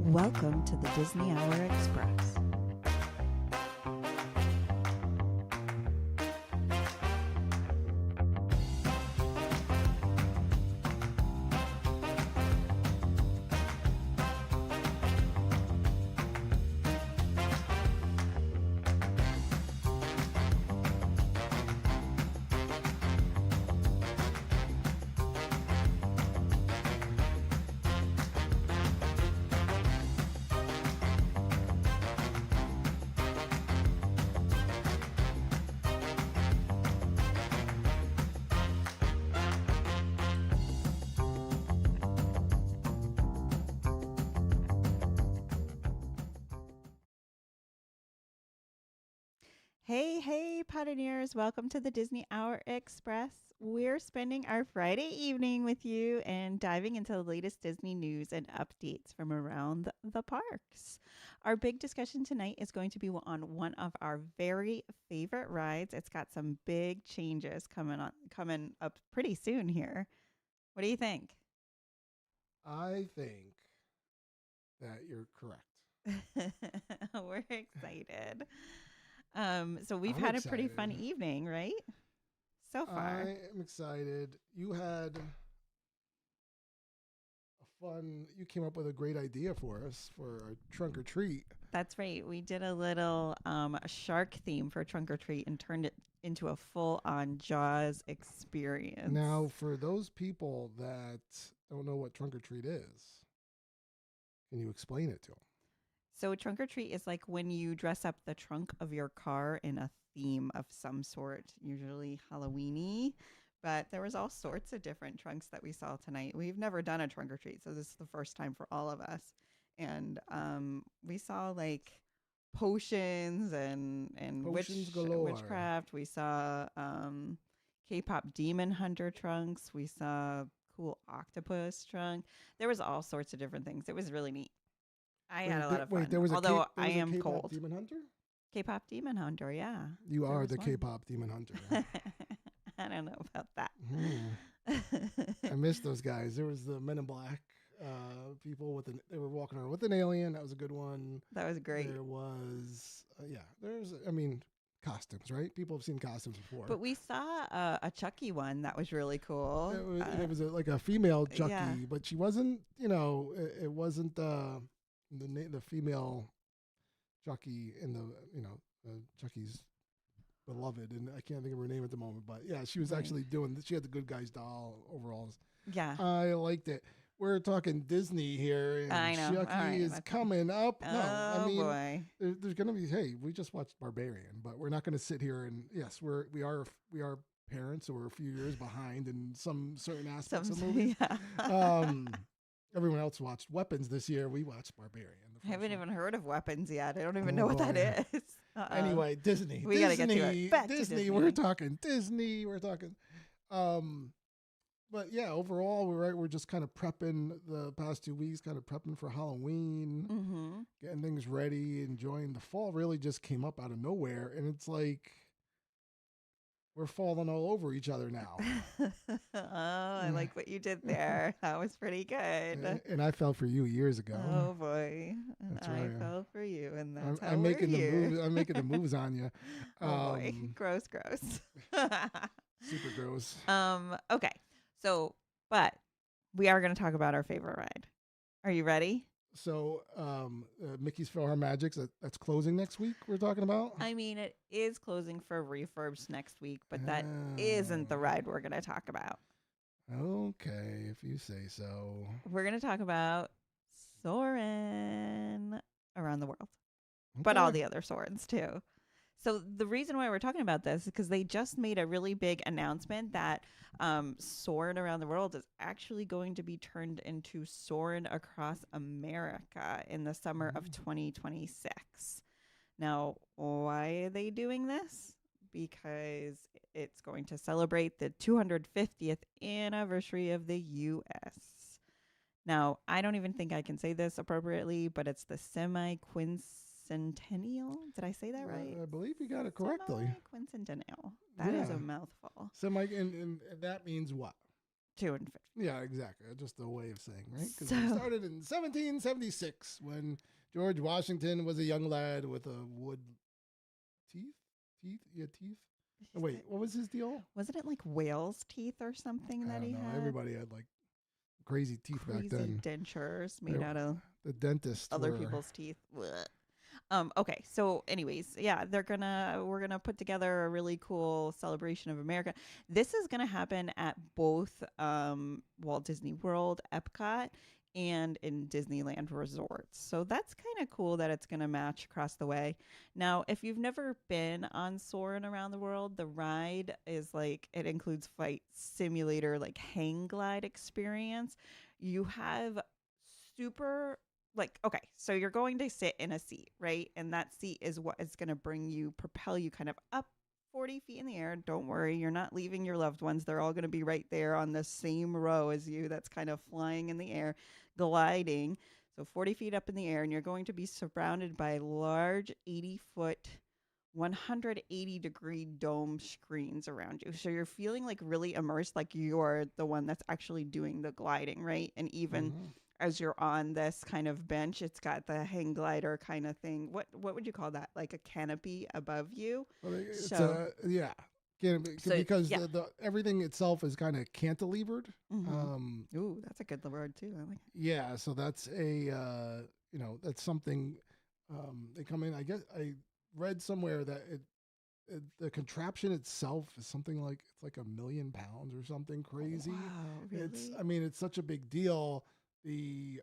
Welcome to the Disney Hour Express. Hey, Pioneers. Welcome to the Disney Hour Express. We're spending our Friday evening with you and diving into the latest Disney news and updates from around the parks. Our big discussion tonight is going to be on one of our very favorite rides. It's got some big changes coming up pretty soon here. What do you think? I think that you're correct. We're excited. So we've I'm had a pretty fun excited. evening, right? So far. I am excited. You came up with a great idea for us for a trunk or treat. That's right. We did a little shark theme for Trunk or Treat and turned it into a full-on Jaws experience. Now, for those people that don't know what trunk or treat is, can you explain it to them? So Trunk or Treat is like when you dress up the trunk of your car in a theme of some sort, usually Halloween-y. But there was all sorts of different trunks that we saw tonight. We've never done a trunk or treat, so this is the first time for all of us. And we saw like potions and Potions galore. witchcraft. We saw K-pop demon hunter trunks. We saw cool octopus trunk. There was all sorts of different things. It was really neat. I had a lot of fun. Wait, there was although I am K-pop cold. Demon Hunter? K-pop demon hunter, yeah. You There are was the one. K-pop Demon Hunter. Huh? I don't know about that. I missed those guys. There was the Men in Black people they were walking around with an alien. That was a good one. That was great. There was, costumes, right? People have seen costumes before. But we saw a Chucky one that was really cool. It was like a female Chucky, yeah. but she wasn't, it wasn't the female Chucky in Chucky's beloved, and I can't think of her name at the moment, but yeah, she was actually she had the good guy's doll overalls. Yeah. I liked it. We're talking Disney here, and I know. Chucky is coming up. Oh, No, I mean, boy. there's going to be, hey, we just watched Barbarian, but we're not going to sit here and, yes, we are parents, so we're a few years behind in some certain aspects of movies. Yeah. Everyone else watched Weapons this year. We watched Barbarian. I haven't even heard of Weapons yet. I don't even know what that is. Anyway, Disney. We got to get to it. Back to Disney. We're talking Disney. We're talking. But yeah, overall, we're just kind of prepping the past 2 weeks, kind of prepping for Halloween, getting things ready, enjoying the fall. Really just came up out of nowhere, and it's like we're falling all over each other now. I like what you did there. That was pretty good. And I fell for you years ago. Oh boy, and that's I right. fell for you, and that's I'm making the moves. I'm making the moves on you. Oh boy, gross. Super gross. Okay. So, but we are going to talk about our favorite ride. Are you ready? So, Mickey's PhilharMagic, that's closing next week, we're talking about? I mean, it is closing for refurbs next week, but that isn't the ride we're going to talk about. Okay, if you say so. We're going to talk about Soarin Around the World, Okay. but all the other Soarins too. So the reason why we're talking about this is because they just made a really big announcement that Soarin Around the World is actually going to be turned into Soarin Across America in the summer of 2026. Now, why are they doing this? Because it's going to celebrate the 250th anniversary of the U.S. Now, I don't even think I can say this appropriately, but it's the semi-quincentennial. Did I say that right? I believe you got it correctly. Semi-quincentennial. That is a mouthful. And that means what? 250. Yeah, exactly. Just a way of saying, right? Because So it started in 1776 when George Washington was a young lad with a wood teeth. Teeth? Yeah, teeth. Oh, wait, what was his deal? wasn't it like whale's teeth or something I that don't he know. had? Everybody had like crazy teeth back Crazy then. dentures They, made out of the dentists other were. people's teeth. Blech. Okay, so anyways, yeah, we're gonna put together a really cool celebration of America. This is gonna happen at both Walt Disney World, Epcot, and in Disneyland resorts. So that's kind of cool that it's gonna match across the way. Now, if you've never been on Soarin' Around the World, the ride is like it includes flight simulator, like hang glide experience. You have super like okay, so you're going to sit in a seat, right? And that seat is what is going to propel you kind of up 40 feet in the air. Don't worry, you're not leaving your loved ones. They're all going to be right there on the same row as you. That's kind of flying in the air, gliding. So 40 feet up in the air, and you're going to be surrounded by large 80-foot 180-degree dome screens around you. So you're feeling like really immersed, like you're the one that's actually doing the gliding, right? And even as you're on this kind of bench, it's got the hang glider kind of thing. What would you call that? Like a canopy above you. Well, it's So yeah. so Because yeah. the everything itself is kind of cantilevered. Ooh, that's a good word too. I like it. Yeah, so that's a that's something they come in. I guess I read somewhere that the contraption itself is something like it's like £1,000,000 or something crazy. Wow, It's really? I mean it's such a big deal. The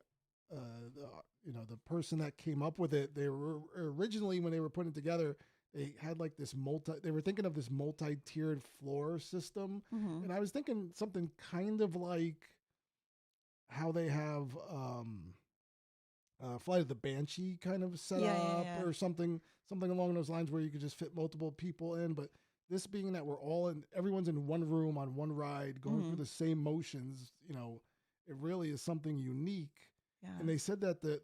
the the person that came up with it, they were originally when they were putting it together, they had like this they were thinking of this multi-tiered floor system, Mm-hmm. and I was thinking something kind of like how they have Flight of the Banshee kind of set Yeah, yeah, up yeah. or something along those lines where you could just fit multiple people in. But this being that we're all in, everyone's in one room on one ride, going Mm-hmm. through the same motions, it really is something unique. Yeah. And they said that the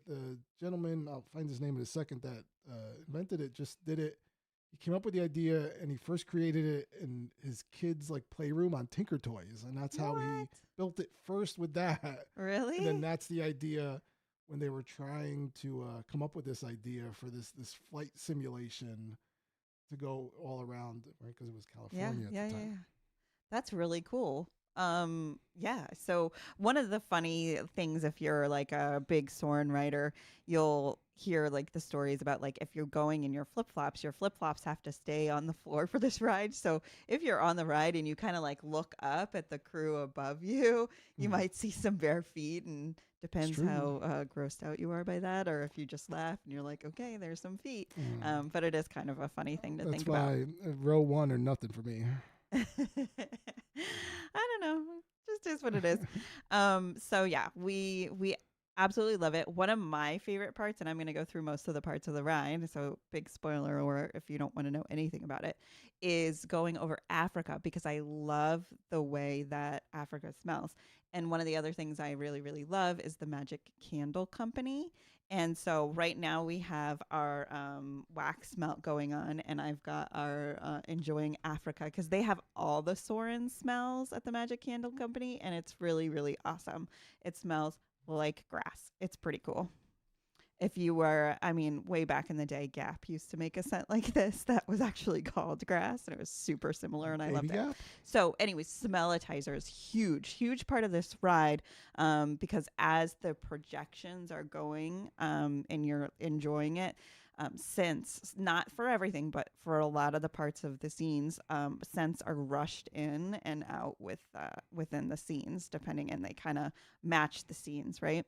gentleman, I'll find his name in a second, that invented it, just did it. He came up with the idea and he first created it in his kids' like playroom on Tinker Toys, and that's how he What? built it first with that. And then Really? that's the idea when they were trying to come up with this idea for this flight simulation to go all around, right? Because it was Yeah, California at yeah, the yeah, time. yeah. That's really cool. Yeah. So one of the funny things, if you're like a big Soren writer, you'll hear like the stories about like if you're going in your flip flops have to stay on the floor for this ride. So if you're on the ride and you kind of like look up at the crew above you, you Hmm. might see some bare feet, and It's depends true. how grossed out you are by that, or if you just laugh and you're like, okay, there's some feet. Mm. But it is kind of a funny thing to That's think about. why row one or nothing for me. I don't know. Just is what it is. So yeah, we absolutely love it. One of my favorite parts, and I'm gonna go through most of the parts of the ride, so big spoiler or if you don't want to know anything about it, is going over Africa because I love the way that Africa smells. And one of the other things I really, really love is the Magic Candle Company. And so right now we have our wax melt going on, and I've got our enjoying Africa because they have all the Soarin smells at the Magic Candle Company, and it's really, really awesome. It smells like grass. It's pretty cool. If you were, I mean, way back in the day, Gap used to make a scent like this that was actually called grass, and it was super similar, and I Baby loved it. gap. So, anyways, Smellitizer is huge, huge part of this ride because as the projections are going and you're enjoying it, since not for everything, but for a lot of the parts of the scenes, scents are rushed in and out within the scenes, depending, and they kind of match the scenes, right?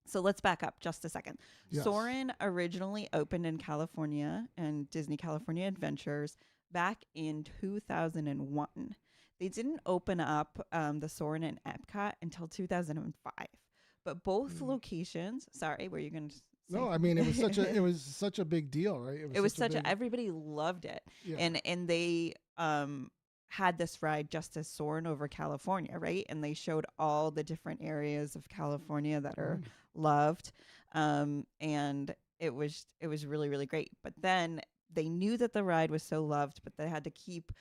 So let's back up just a second. Yes. Soarin' originally opened in California and Disney California Adventures back in 2001. They didn't open up the Soarin' in Epcot until 2005. But both Mm. locations, sorry, were you going to say No, I mean something? it was such a big deal, right? It was It was such a such a big everybody loved it, yeah. and they had this ride just as Soarin' Over California, right? And they showed all the different areas of California that are Mm. loved, and it was really really great. But then they knew that the ride was so loved, but they had to keep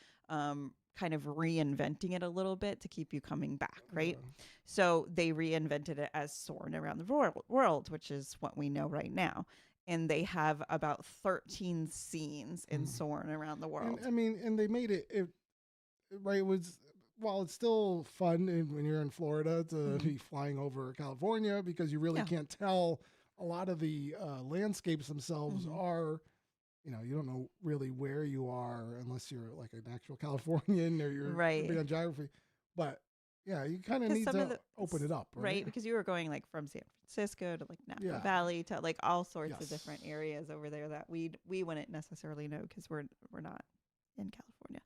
kind of reinventing it a little bit to keep you coming back, right? Yeah. So they reinvented it as Soarin' Around the World, which is what we know right now. And they have about 13 scenes in Mm. Soarin' Around the And World. I mean, and they made it right. It was while it's still fun when you're in Florida to be flying over California because you really Yeah. can't tell. A lot of the landscapes themselves Mhm. are, you don't know really where you are unless you're like an actual Californian or you're Right. big on geography. But yeah, you kind of Because need some of to the open it up, right? right, because you were going like from San Francisco to like Napa Yeah. Valley to like all sorts of Yes. different areas over there that we wouldn't necessarily know because we're not in California.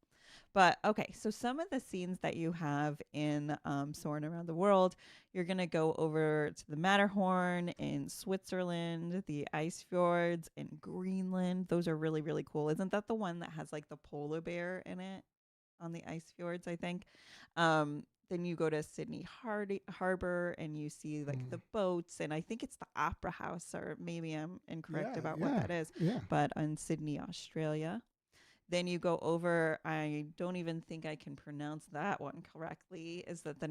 But okay, so some of the scenes that you have in Soarin' Around the World, you're gonna go over to the Matterhorn in Switzerland, the ice fjords in Greenland. Those are really really cool. Isn't that the one that has like the polar bear in it on the ice fjords? I think. Then you go to Sydney Harbor and you see like Mm. the boats, and I think it's the Opera House, or maybe I'm incorrect Yeah. about what Yeah. that is, Yeah. but in Sydney, Australia. Then you go over, I don't even think I can pronounce that one correctly. Is that the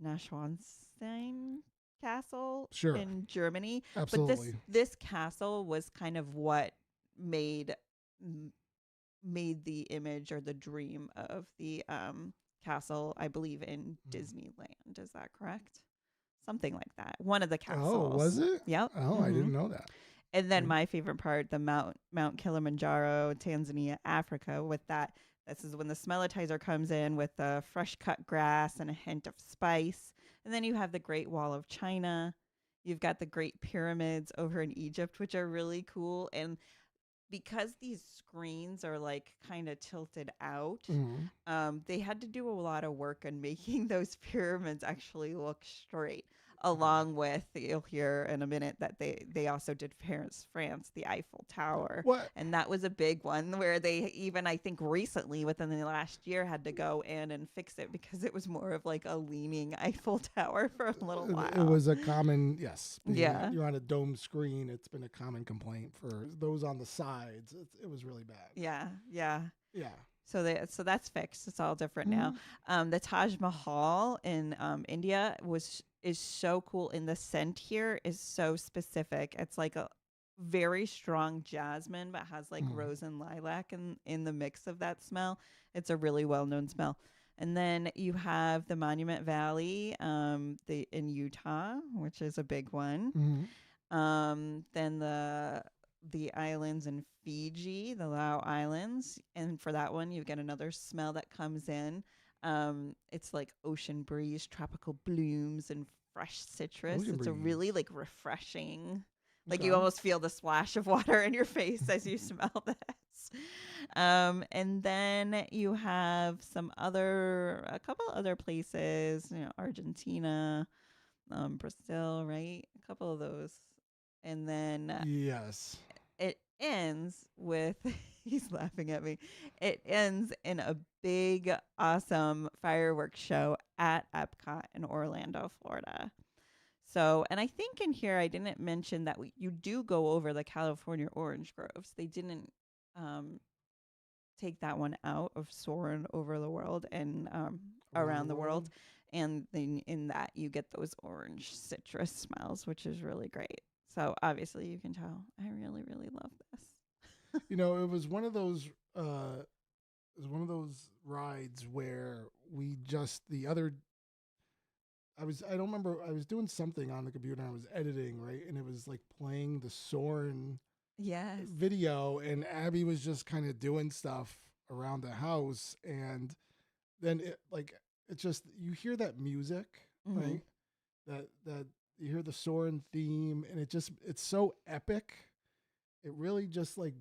Neuschwanstein castle Sure. in Germany? But this Absolutely. this castle was kind of what made m- made the image or the dream of the castle, I believe, in Mm. Disneyland. Is that correct? Something like that. One of the Oh, was castles. it? Yep. Oh, I didn't know that. And then Okay. my favorite part, the Mount Kilimanjaro, Tanzania, Africa, with that. This is when the Smellitizer comes in with the fresh cut grass and a hint of spice. And then you have the Great Wall of China. You've got the Great Pyramids over in Egypt, which are really cool. And because these screens are like kind of tilted out, Mhm. they had to do a lot of work on making those pyramids actually look straight. Okay. Along with, you'll hear in a minute that they also did France, the Eiffel Tower, What? and that was a big one where they even, I think recently within the last year, had to go in and fix it because it was more of like a leaning Eiffel Tower for a little It while. was a common, yes, Yeah, you're on a dome screen. It's been a common complaint for those on the sides. It was really bad. yeah. Yeah. So that's fixed. It's all different now. Mhm. The Taj Mahal in India is so cool. And the scent here is so specific. It's like a very strong jasmine, but has like Mhm. rose and lilac in the mix of that smell. It's a really well known smell. And then you have the Monument Valley, the in Utah, which is a big one. Mhm. Then the islands in Fiji, the Lau Islands, and for that one you get another smell that comes in. It's like ocean breeze, tropical blooms, and fresh citrus. Ocean It's a really breeze. like refreshing. Like you Okay. almost feel the splash of water in your face as you smell this. And then you have a couple other places, Argentina, Brazil, right? A couple of those. And then Yes. it ends with, he's laughing at me. It ends in a big, awesome fireworks show at Epcot in Orlando, Florida. So, and I think in here I didn't mention that you do go over the California orange groves. They didn't um, take that one out of Soarin' Over the World and Around the Around the world. World. And then in that, you get those orange citrus smells, which is really great. So obviously, you can tell I really, really love this. It was one of those. It was one of those rides where we just the other. I don't remember. I was doing something on the computer. And I was editing, right, and it was like playing the Soren Yes. video, and Abbie was just kind of doing stuff around the house, and then it just you hear that music, Mm-hmm. right? That you hear the Soren theme, and it's so epic. It really just like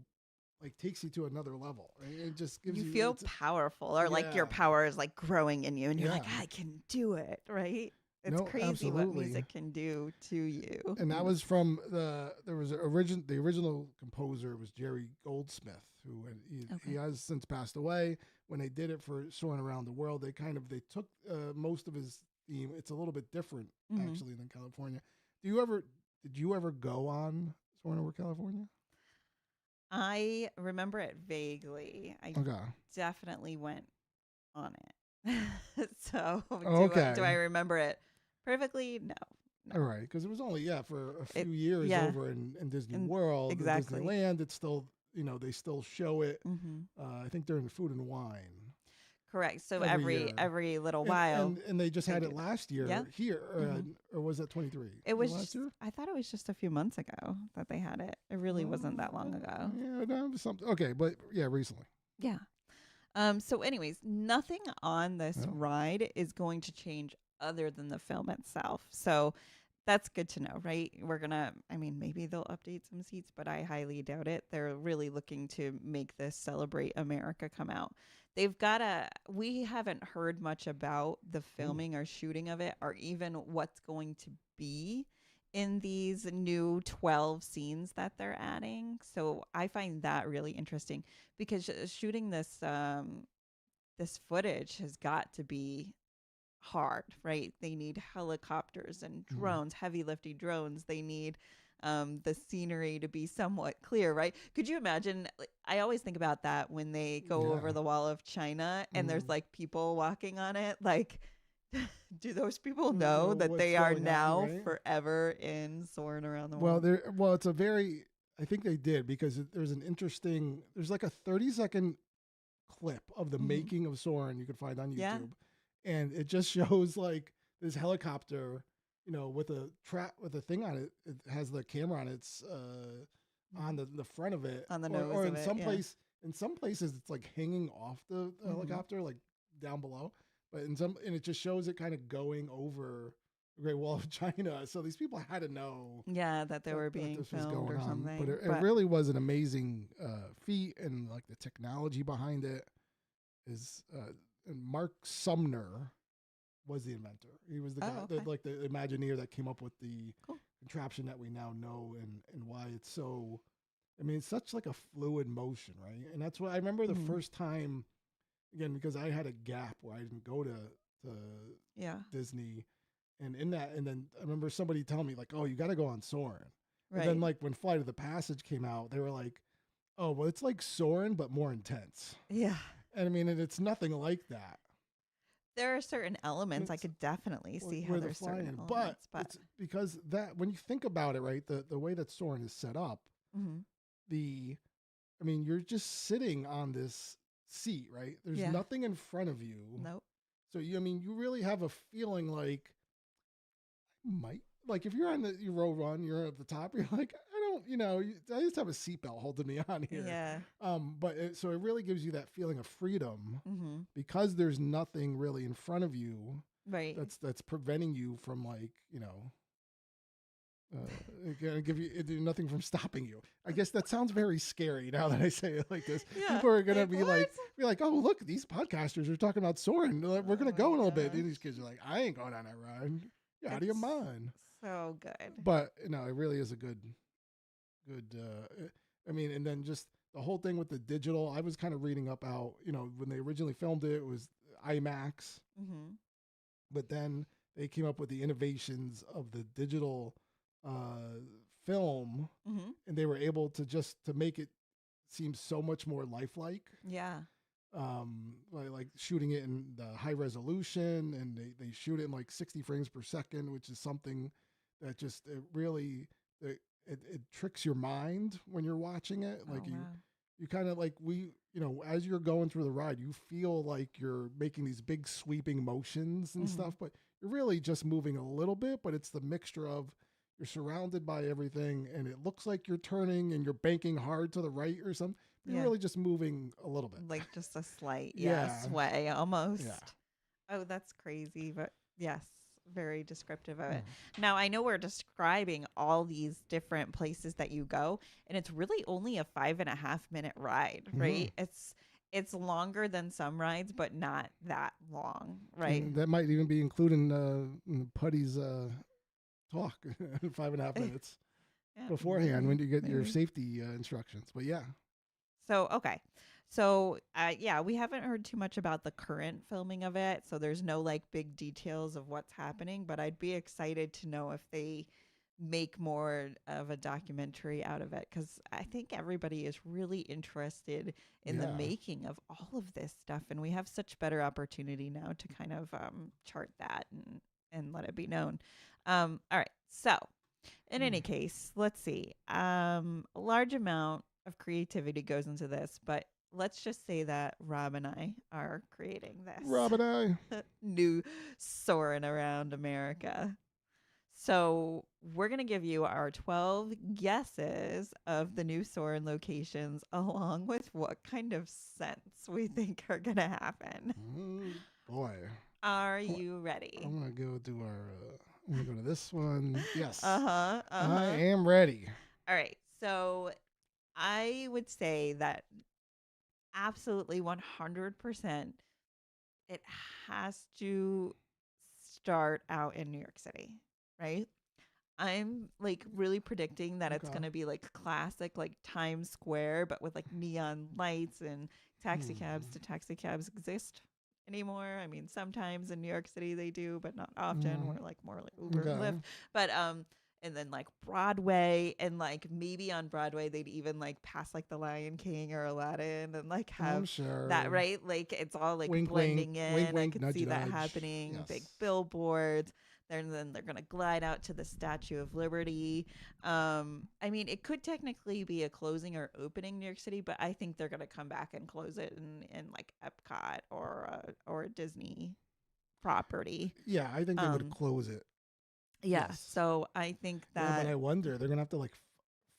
takes you to another level, right? It just gives You you feel it's powerful, or like your yeah, power is like growing in you, and you're yeah. like, I can do it, right? It's No, crazy what absolutely. music can do to you. And that was from the original composer was Jerry Goldsmith, who he Okay. has since passed away. When they did it for Soarin' Around the World, they took most of his theme. It's a little bit different Mm-hmm. actually than California. Did you ever go on Soarin' Over California? I remember it vaguely. I Okay. definitely went on it. So do I Okay. remember it perfectly? No, All no. right, because it was only for a It few years yeah, over in Disney and World and exactly. Disneyland. It's still they still show it. Hmm. I think during Food and Wine Correct. So every year, every little and while and they just they had do it that. last Yeah. year here, Hmm. or was that 23? It Was it was last year? I thought it was just a few months ago that they had it. It really wasn't that long ago. Yeah, no, something. Okay, but yeah, recently. Yeah. So anyways, nothing on this No. ride is going to change other than the film itself. So that's good to know, right? I mean, maybe they'll update some seats, but I highly doubt it. They're really looking to make this Celebrate America come out. We haven't heard much about the Ooh. filming or shooting of it or even what's going to be in these new 12 scenes that they're adding. So I find that really interesting because shooting this footage has got to be hard, right? They need helicopters and Mm. drones, heavy lifting drones. They need the scenery to be somewhat clear, right? Could you imagine? I always think about that when they go over Yeah. the wall of China and there's Mm. like people walking on it. Like, do those people know Well, that what's they are going on, now right? forever in Soarin' Around the Well, World? it's a very. I think they did because there's an interesting. There's like a 30-second clip of the Hmm. making of Soren you can find on Yeah. YouTube, and it just shows like this helicopter, with a trap with a thing on it. It has the camera on its on the front of it, On the or nose in of it. some Yeah. place in some places it's like hanging off the Hmm. helicopter, like down below. But and it just shows it kind of going over the Great Wall of China. So these people had to know Yeah, that they were that being this was filmed going or on. But something. it really was an amazing feat, and like the technology behind it is and Mark Sumner was the inventor. He was the guy, Oh, okay. like the Imagineer that came up with the Cool. contraption that we now know, and why it's so. I mean, it's such like a fluid motion, right? And that's what I remember the Hmm. first time, again, because I had a gap where I didn't go to Yeah. Disney, and in that, and then I remember somebody telling me like, "Oh, you got to go on Soarin'." And then Right. like when Flight of the Passage came out, they were like, "Oh, well, it's like Soarin' but more intense." Yeah. And I mean, and it's nothing like that. There are certain And elements I it's could definitely see how where the there's certain flying, but elements, but it's because that when you think about it, right, the way that Soarin' is set up, hmm. the I mean, you're just sitting on this seat, right? There's Yeah. nothing in front of you. Nope. So I mean, you really have a feeling like might like if you're on the row run, you're at the top. You're like, I don't, I just have a seatbelt holding me on here. Yeah. But so it really gives you that feeling of freedom Hmm. because there's nothing really in front of you Right. that's preventing you from like gonna give you nothing from stopping you. I guess that sounds very scary now that I say it like this. Yeah. People are gonna Like be what? like, oh look, these podcasters are talking about Soarin'. We're Oh gonna my go in a little bit. And gosh. these kids are like, I ain't going on that ride. You're out of your It's mind. so good. But it really is a good. I mean, and then just the whole thing with the digital. I was kind of reading up how when they originally filmed it, it was IMAX, Hmm. but then they came up with the innovations of the digital uh, film, Hmm. and they were able to just to make it seem so much more lifelike. Yeah. Like shooting it in the high resolution, and they shoot it in like 60 frames per second, which is something that just it really it tricks your mind when you're watching it. Oh Like wow. you kind of like as you're going through the ride, you feel like you're making these big sweeping motions and Hmm. stuff, but you're really just moving a little bit. But it's the mixture of you're surrounded by everything, and it looks like you're turning and you're banking hard to the right or something. But you're Yeah. really just moving a little bit. Like just a slight, yeah, Yeah, sway yeah. almost. Oh, that's crazy, but yes, very descriptive of it. Mm. Now, I know we're describing all these different places that you go, and it's really only a 5.5 minute ride, Mhm. right? It's longer than some rides, but not that long, right? And that might even be included in Putty's talk, 5.5 minutes Yeah, beforehand when maybe, you get your maybe. safety instructions. But yeah, So, okay. So, yeah, we haven't heard too much about the current filming of it. So, there's no like big details of what's happening, but I'd be excited to know if they make more of a documentary out of it, because I think everybody is really interested in the Yeah. making of all of this stuff, and we have such better opportunity now to kind of chart that and let it be known. All right, so in any Mm. case, let's see. A large amount of creativity goes into this, but let's just say that Rob and I are creating this Rob and I. new Soarin' Around America. So we're going to give you our 12 guesses of the new Soarin' locations, along with what kind of scents we think are going to happen. Boy. Are Well, you ready? I'm going to go to our. I'm going to go to this one. Yes. Uh-huh. I Uh-huh. am ready. All right. So I would say that absolutely 100% it has to start out in New York City, right? I'm like really predicting that it's Okay. gonna be like classic like Times Square, but with like neon lights and taxi cabs. Do Hmm. taxi cabs exist anymore? I mean, sometimes in New York City they do, but not often. Mm. We're like more like Uber and Lyft. Okay. But and then like Broadway, and like maybe on Broadway they'd even like pass like the Lion King or Aladdin and like I'm have that, sure. right? Like it's all like Wink, wink. blending Wink, in. I wink. could Nudge, see that nudge. happening. Big Yes. billboards. Then they're gonna glide out to the Statue of Liberty. I mean, it could technically be a closing or opening New York City, but I think they're gonna come back and close it in like Epcot or a Disney property. Yeah, I think they would Um, close it. yeah. Yes. So I think Yeah, but that I wonder they're gonna have to like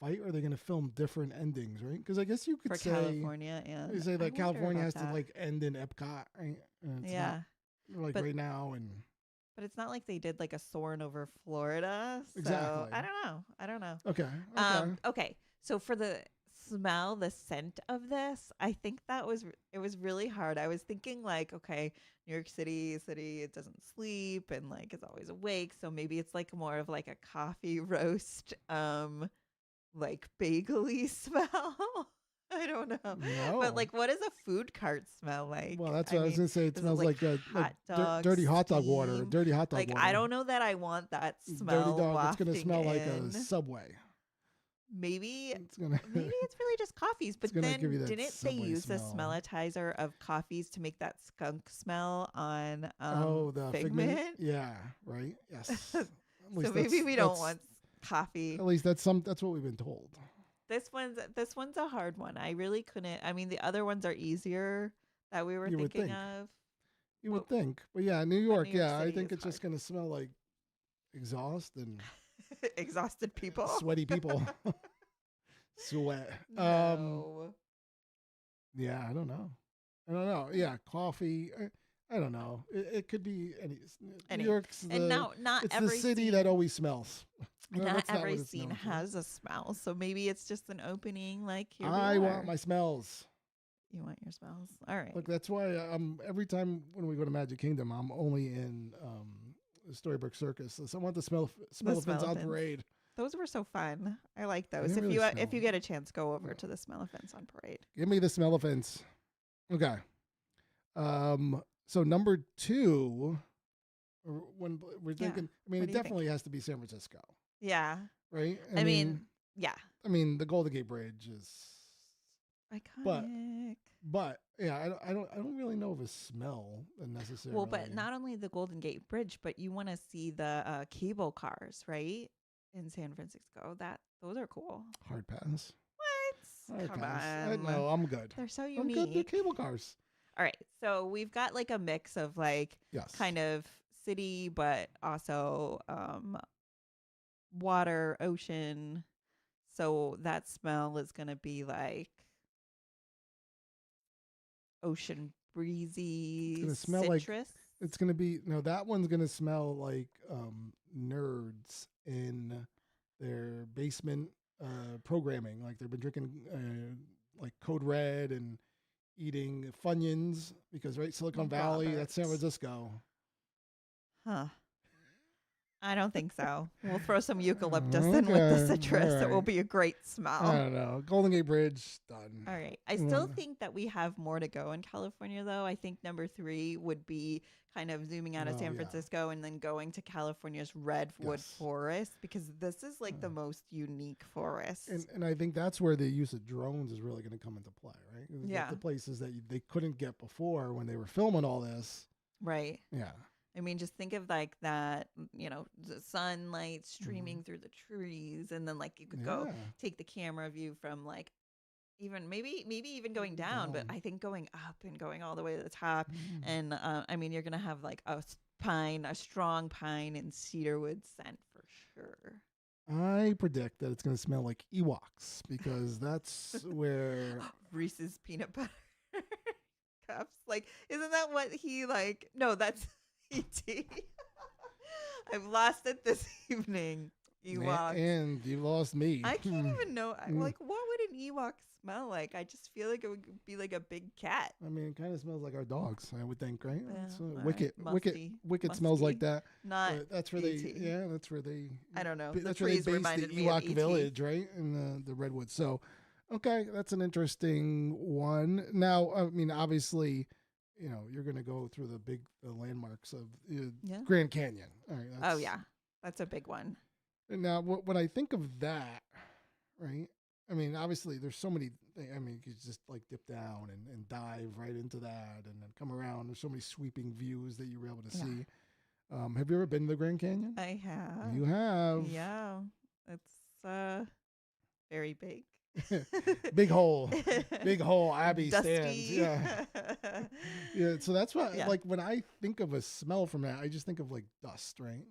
fight, or are they gonna film different endings, right? Because I guess you could for say California, you and say I that wonder California about has to that. like end in Epcot, right? And it's not Yeah, like but right now, and but it's not like they did like a Soarin' over Florida. So exactly. I don't know. I don't know. Okay. Okay. Okay. So for the smell, the scent of this, I think that was it was really hard. I was thinking like, okay, New York City, it doesn't sleep and like it's always awake, so maybe it's like more of like a coffee roast, like bagely smell. I don't know. But No. like what does a food cart smell like? Well, that's I what I was mean, gonna say. It is it smells like like hot dog dirty hot dog water. steam? Dirty hot dog Like I water. don't know that I want that Dirty smell dog. It's gonna wafting smell like a in. Subway. Maybe It's gonna. maybe it's really just coffees. It's But gonna give you then that didn't they Subway use a smell. smellitizer of coffees to make that skunk smell on Oh, the figment. Figment? Yeah. Right. Yes. At So least maybe we don't that's want coffee. at least that's what we've been told. This one's a hard one. I really couldn't. I mean, the other ones are easier that we were You would thinking think. of. You What would think. But yeah, New but York. New York Yeah, I City think is it's just hard. gonna smell like exhaust and Exhausted people? sweaty people. Sweat. No. Yeah, I don't know. I don't know. Yeah, coffee. I don't know. It could be any. New Any York's and the. now not It's the every city that scene always smells. No, not that's not every what it's scene known for. has a smell. So maybe it's just an opening like here we I want are. my smells. You want your smells. All right. Look, that's why every time when we go to Magic Kingdom, I'm only in Storybook Circus. So I want the smell of things on Smell-o-fins. parade. Those were so fun. I like They those. didn't If really you smell. if you get a chance, go over No. to the Smell-o-fins on parade. Give me the smell of fence. Okay. So number 2, when we're Yeah. thinking, I mean, What it do you think? definitely has to be San Francisco, Yeah. right? I mean, yeah. The Golden Gate Bridge is, Iconic. but yeah, I don't really know of a smell necessarily. Well, but not only the Golden Gate Bridge, but you want to see the cable cars, right? In San Francisco. Those are cool. Hard pass. What? Hard Come pass. on. No, I'm good. They're so I'm good. They're unique. cable cars. All right. So we've got like a mix of like Yes. kind of city, but also water, ocean. So that smell is going to be like ocean breezy, It's gonna smell like citrus. it's gonna be no. That one's gonna smell like nerds in their basement programming. Like they've been drinking like Code Red and eating Funyuns because right, Silicon Valley, that's San Robert. Francisco. Huh. I don't think so. We'll throw some eucalyptus in with the Okay, citrus. all It will right. be a great I smell. don't know. Golden Gate Bridge done. All right. I still Mm, think that we have more to go in California, though. I think number 3 would be kind of zooming out of Oh San yeah. Francisco and then going to California's redwood Yes. forest because this is like the Uh, most unique forest. and I think that's where the use of drones is really going to come into play, right? 'Cause Yeah. the places that they couldn't get before when they were filming all this. Right. Yeah. I mean, just think of like that, the sunlight Mhm. streaming through the trees, and then like you could go Yeah. take the camera view from like even maybe even going down, but Down. I think going up and going all the way to the top, Mm. and I mean, you're gonna have like a strong pine and cedarwood scent for sure. I predict that it's going to smell like Ewoks because that's where. Reese's peanut butter cups, like, isn't that what he like? No, that's ET. I've lost it this evening. Ewoks. And you lost me. I can't even know. Mm. Like, what would an Ewok smell like? I just feel like it would be like a big cat. I mean, it kind of smells like our dogs, I would think, right? Yeah, It's, all right. Wicket smells like Musty. that. Not But that's where they, ET. yeah, that's where they, I don't know. The that's where they trees based the reminded me of Ewok ET. village, right? In the redwoods. So, okay, that's an interesting one. Now, I mean, obviously, you're going to go through the landmarks of Yeah. Grand Canyon. All right. Oh yeah, that's a big one. And now, when I think of that, right? I mean, obviously, there's so many. I mean, you could just like dip down and dive right into that, and then come around. There's so many sweeping views that you were able to Yeah. see. Have you ever been to the Grand Canyon? I have. You have. Yeah, it's very big. Big hole, big hole. Abbie Dusty. stands. Yeah, yeah. So that's why, Yeah. like, when I think of a smell from that, I just think of like dust, right?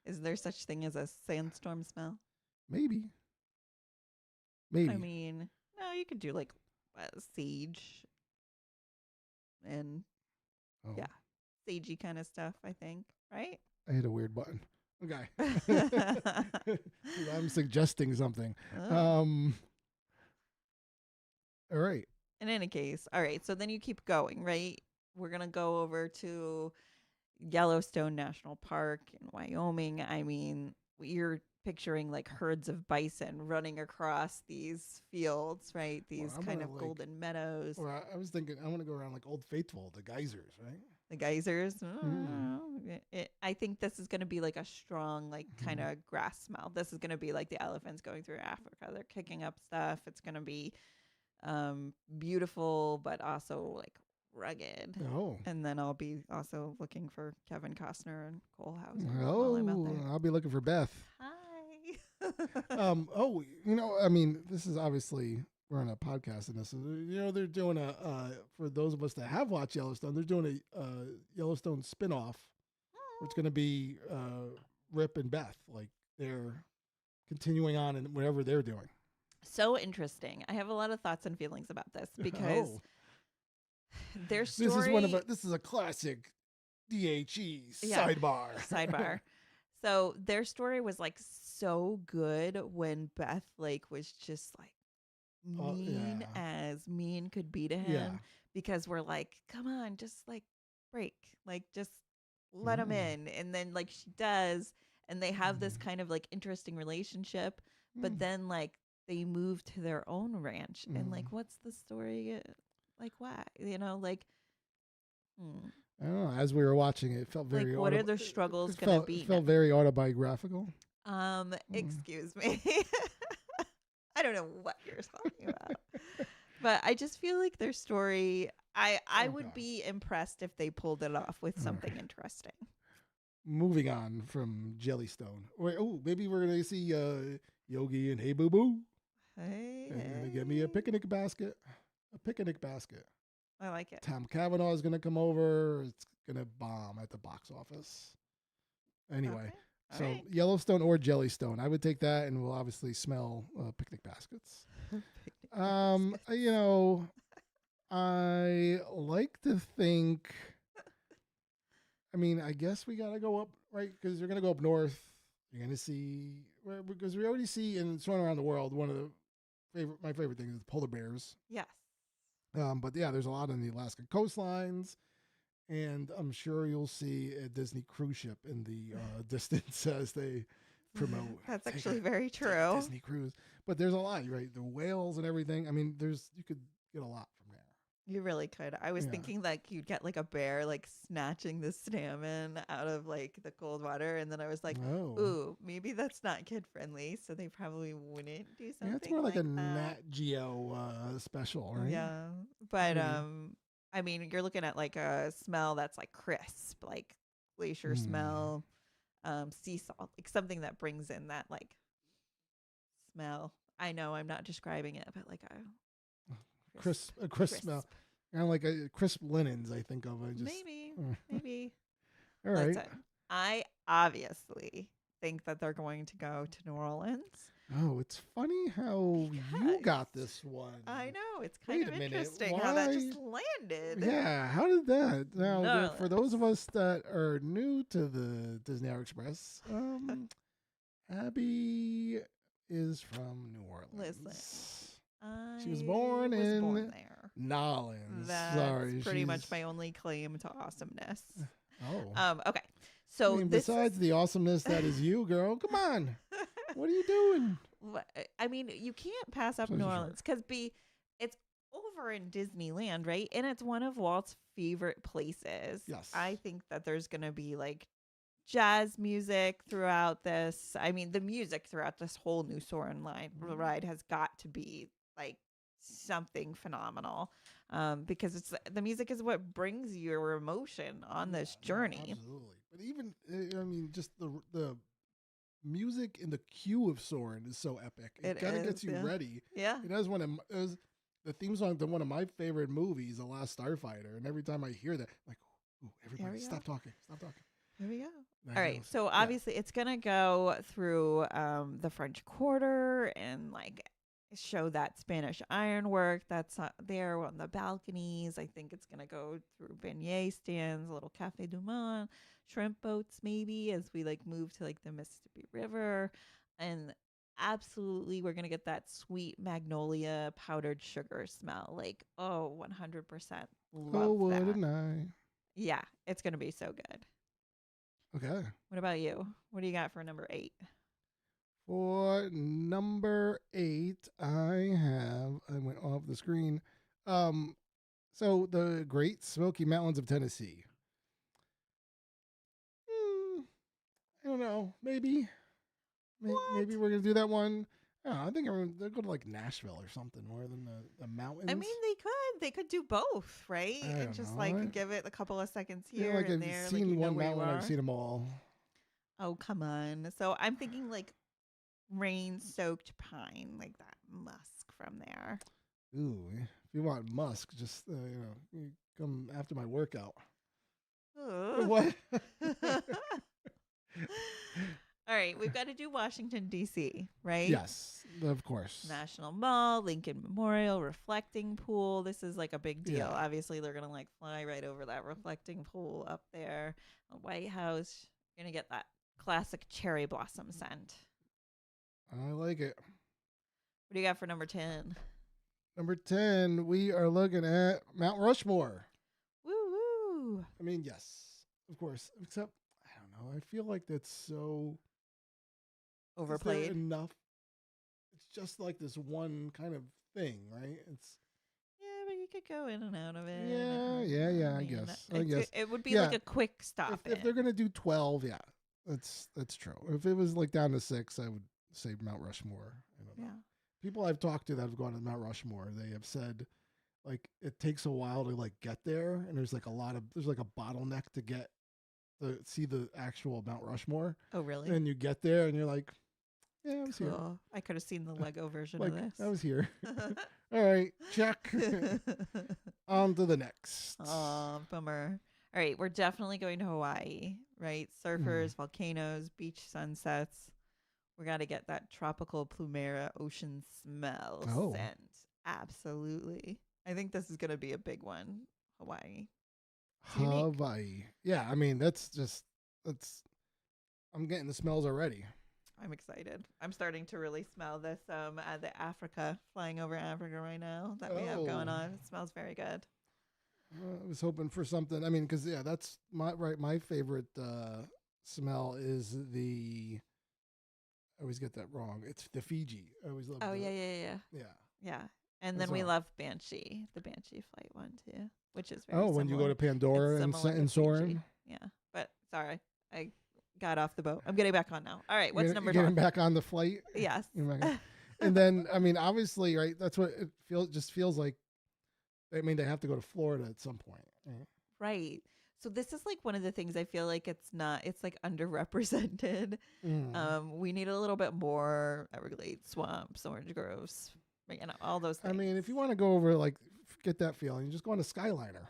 Is there such thing as a sandstorm smell? Maybe, maybe. I mean, no, you could do like sage and Oh, yeah, sagey kind of stuff. I think, right? I hit a weird button. Okay. I'm suggesting something. Oh. All right. In any case, all right. So then you keep going, right? We're gonna go over to Yellowstone National Park in Wyoming. I mean, you're picturing like herds of bison running across these fields, right? These I'm kind gonna, of like, golden meadows, Or I was thinking I want to go around like Old Faithful, the geysers, right? the geysers. Mm. I think this is going to be like a strong, like kind Mhm. of grass smell. This is going to be like the elephants going through Africa. They're kicking up stuff. It's going to be beautiful, but also like rugged. Oh. And then I'll be also looking for Kevin Costner and Cole Hauser while I'm out there. I'll be looking for Beth. Hi. I mean, this is obviously we're on a podcast and this is, they're doing for those of us that have watched Yellowstone, they're doing a Yellowstone spinoff. Where it's going to be Rip and Beth, like they're continuing on in whatever they're doing. So interesting. I have a lot of thoughts and feelings about this because Oh. their story. This is a classic DHE Yeah. sidebar. Sidebar. So their story was like so good when Beth like was just like mean yeah. as mean could be to him Yeah. because we're like, come on, just like break, like just let him in, and then like she does, and they have this kind of like interesting relationship, but then like they move to their own ranch, and like what's the story? Like why? Like. I don't know. As we were watching it, it felt very. Like, what are their struggles it gonna felt, be? It felt very autobiographical. Excuse me. I don't know what you're talking about, but I just feel like their story. I would be impressed if they pulled it off with something interesting. Moving on from Jellystone. Maybe we're gonna see Yogi and Hey Boo Boo. Hey, And gonna get me a picnic basket. A picnic basket. I like it. Tom Cavanaugh is gonna come over. It's gonna bomb at the box office. Anyway, Okay. so right. Yellowstone or Jellystone, I would take that, and we'll obviously smell picnic baskets. I like to think. I mean, I guess we gotta go up, right? Because you're gonna go up north. You're gonna see because we already see in Soarin Around the World one of my favorite things is polar bears. Yes. But yeah, there's a lot on the Alaskan coastlines, And I'm sure you'll see a Disney cruise ship in the distance as they promote. That's Take actually a- very take a true. Disney cruise. But there's a lot, right? The whales and everything. I mean, you could get a lot from there. You really could. I was Yeah. thinking like you'd get like a bear like snatching the salmon out of like the cold water, and then I was like, Oh. ooh, maybe that's not kid friendly, so they probably wouldn't do something. Yeah, it's more like a that. Nat Geo special, right? Yeah, but Maybe. I mean, you're looking at like a smell that's like crisp, like glacier Mm. smell, sea salt, like something that brings in that like smell. I know I'm not describing it, but like A crisp smell. Kind of like a crisp linens, I think of. Maybe, Uh, maybe. all right. Listen, I obviously think that they're going to go to New Orleans. Oh, it's funny how you got this one. I know. It's Wait kind a of minute, interesting how that just landed. Yeah, how did that? Now, New for those of us that are new to the Disney Hour Express, Abbie is from New Orleans. Listen, She was born there. Nolens. That's Sorry, pretty much my only claim to awesomeness. Oh. Okay. So I mean, besides the awesomeness that is you, girl, come on. What are you doing? I mean, you can't pass up So New sure. Orleans because it's over in Disneyland, right? And it's one of Walt's favorite places. Yes. I think that there's going to be like jazz music throughout this. I mean, the music throughout this whole new Soarin' ride has got to be like something phenomenal, because the music is what brings your emotion on this journey. Absolutely. But even, I mean, just the music in the queue of Soarin' is so epic. It kind of gets you ready. Yeah. It has the theme song to one of my favorite movies, The Last Starfighter. And every time I hear that, I'm like, ooh, everybody, stop talking. Here we go. All right. So obviously it's going to go through the French Quarter and like show that Spanish ironwork that's there on the balconies. I think it's going to go through beignet stands, a little Cafe du Monde, shrimp boats maybe as we like move to like the Mississippi River. And absolutely we're going to get that sweet magnolia powdered sugar smell. Like, oh, 100% love that. Wouldn't I? Yeah, it's going to be so good. Okay. What about you? What do you got for number 8? For number 8, I went off the screen. So the Great Smoky Mountains of Tennessee. I don't know. Maybe we're gonna do that one. I think they'll go to like Nashville or something more than the mountains. I mean, they could do both, right? And just like give it a couple of seconds here like and I've there. seen like, one mountain, I've seen them all. Oh, come on. So I'm thinking like rain-soaked pine, like that musk from there. Ooh, if you want musk, just you come after my workout. What? All right, we've got to do Washington, D.C., right? Yes, of course. National Mall, Lincoln Memorial, reflecting pool. This is like a big deal. Yeah. Obviously, they're going to like fly right over that reflecting pool up there. The White House, you're going to get that classic cherry blossom scent. I like it. What do you got for number 10? Number 10, we are looking at Mount Rushmore. Woo-woo. I mean, yes, of course. Except, I don't know. I feel like that's so overplayed. Enough. It's just like this one kind of thing, right? Yeah, but you could go in and out of it. Yeah. I guess it would be like a quick stop. If they're gonna do 12, yeah, that's true. If it was like down to 6, I would say Mount Rushmore. I don't know. People I've talked to that have gone to Mount Rushmore, they have said like it takes a while to like get there, and there's like a bottleneck to see the actual Mount Rushmore. Oh, really? And you get there, and you're like, yeah, I was here. I could have seen the Lego version like, of this. I was here. All right, check. On to the next. Oh, bummer. All right, we're definitely going to Hawaii, right? Surfers, volcanoes, beach sunsets. We got to get that tropical Plumera ocean smell scent. Absolutely. I think this is going to be a big one. Hawaii. Hawaii. Yeah, I mean, that's I'm getting the smells already. I'm excited. I'm starting to really smell this the Africa, flying over Africa right now that we have going on. It smells very good. I was hoping for something. I mean, because yeah, that's my favorite smell is the. I always get that wrong. It's the Fiji. I always love Oh the yeah, yeah, yeah, yeah. yeah. And That's then we all. love Banshee, the Banshee flight one too, which is very Oh, when you go similar. to It's Pandora and similar to and Fiji. Soarin', Yeah, but sorry, I got off the boat. I'm getting back on now. All right, what's you're number getting 12? back on the flight. Yes. You're back on- And then I mean, obviously, right? That's what it feels. Just feels like. I mean, they have to go to Florida at some point. Right? Right. So this is like one of the things I feel like it's like underrepresented. Mm. We need a little bit more Everglades swamps, orange groves, all those I things. mean, if you want to go over like get that feeling, you just go on a Skyliner.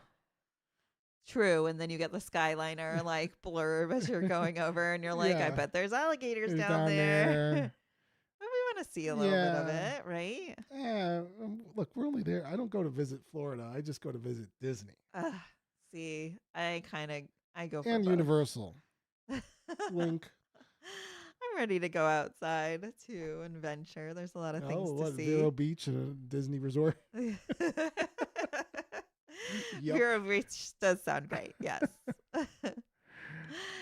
True, and then you get the Skyliner like blurb as you're going over, and you're like, I Yeah, bet there's alligators it's down down there. there. But we want to see a little bit of Yeah. it, right? Yeah. Look, we're only there. I don't go to visit Florida. I just go to visit Disney Ugh, see, I go for and both. Universal. I'm Wink. ready to go outside to and venture. There's a lot of Oh, things to what see. Vero Beach and a Disney resort? Yep. Vero Beach does sound great. Yes.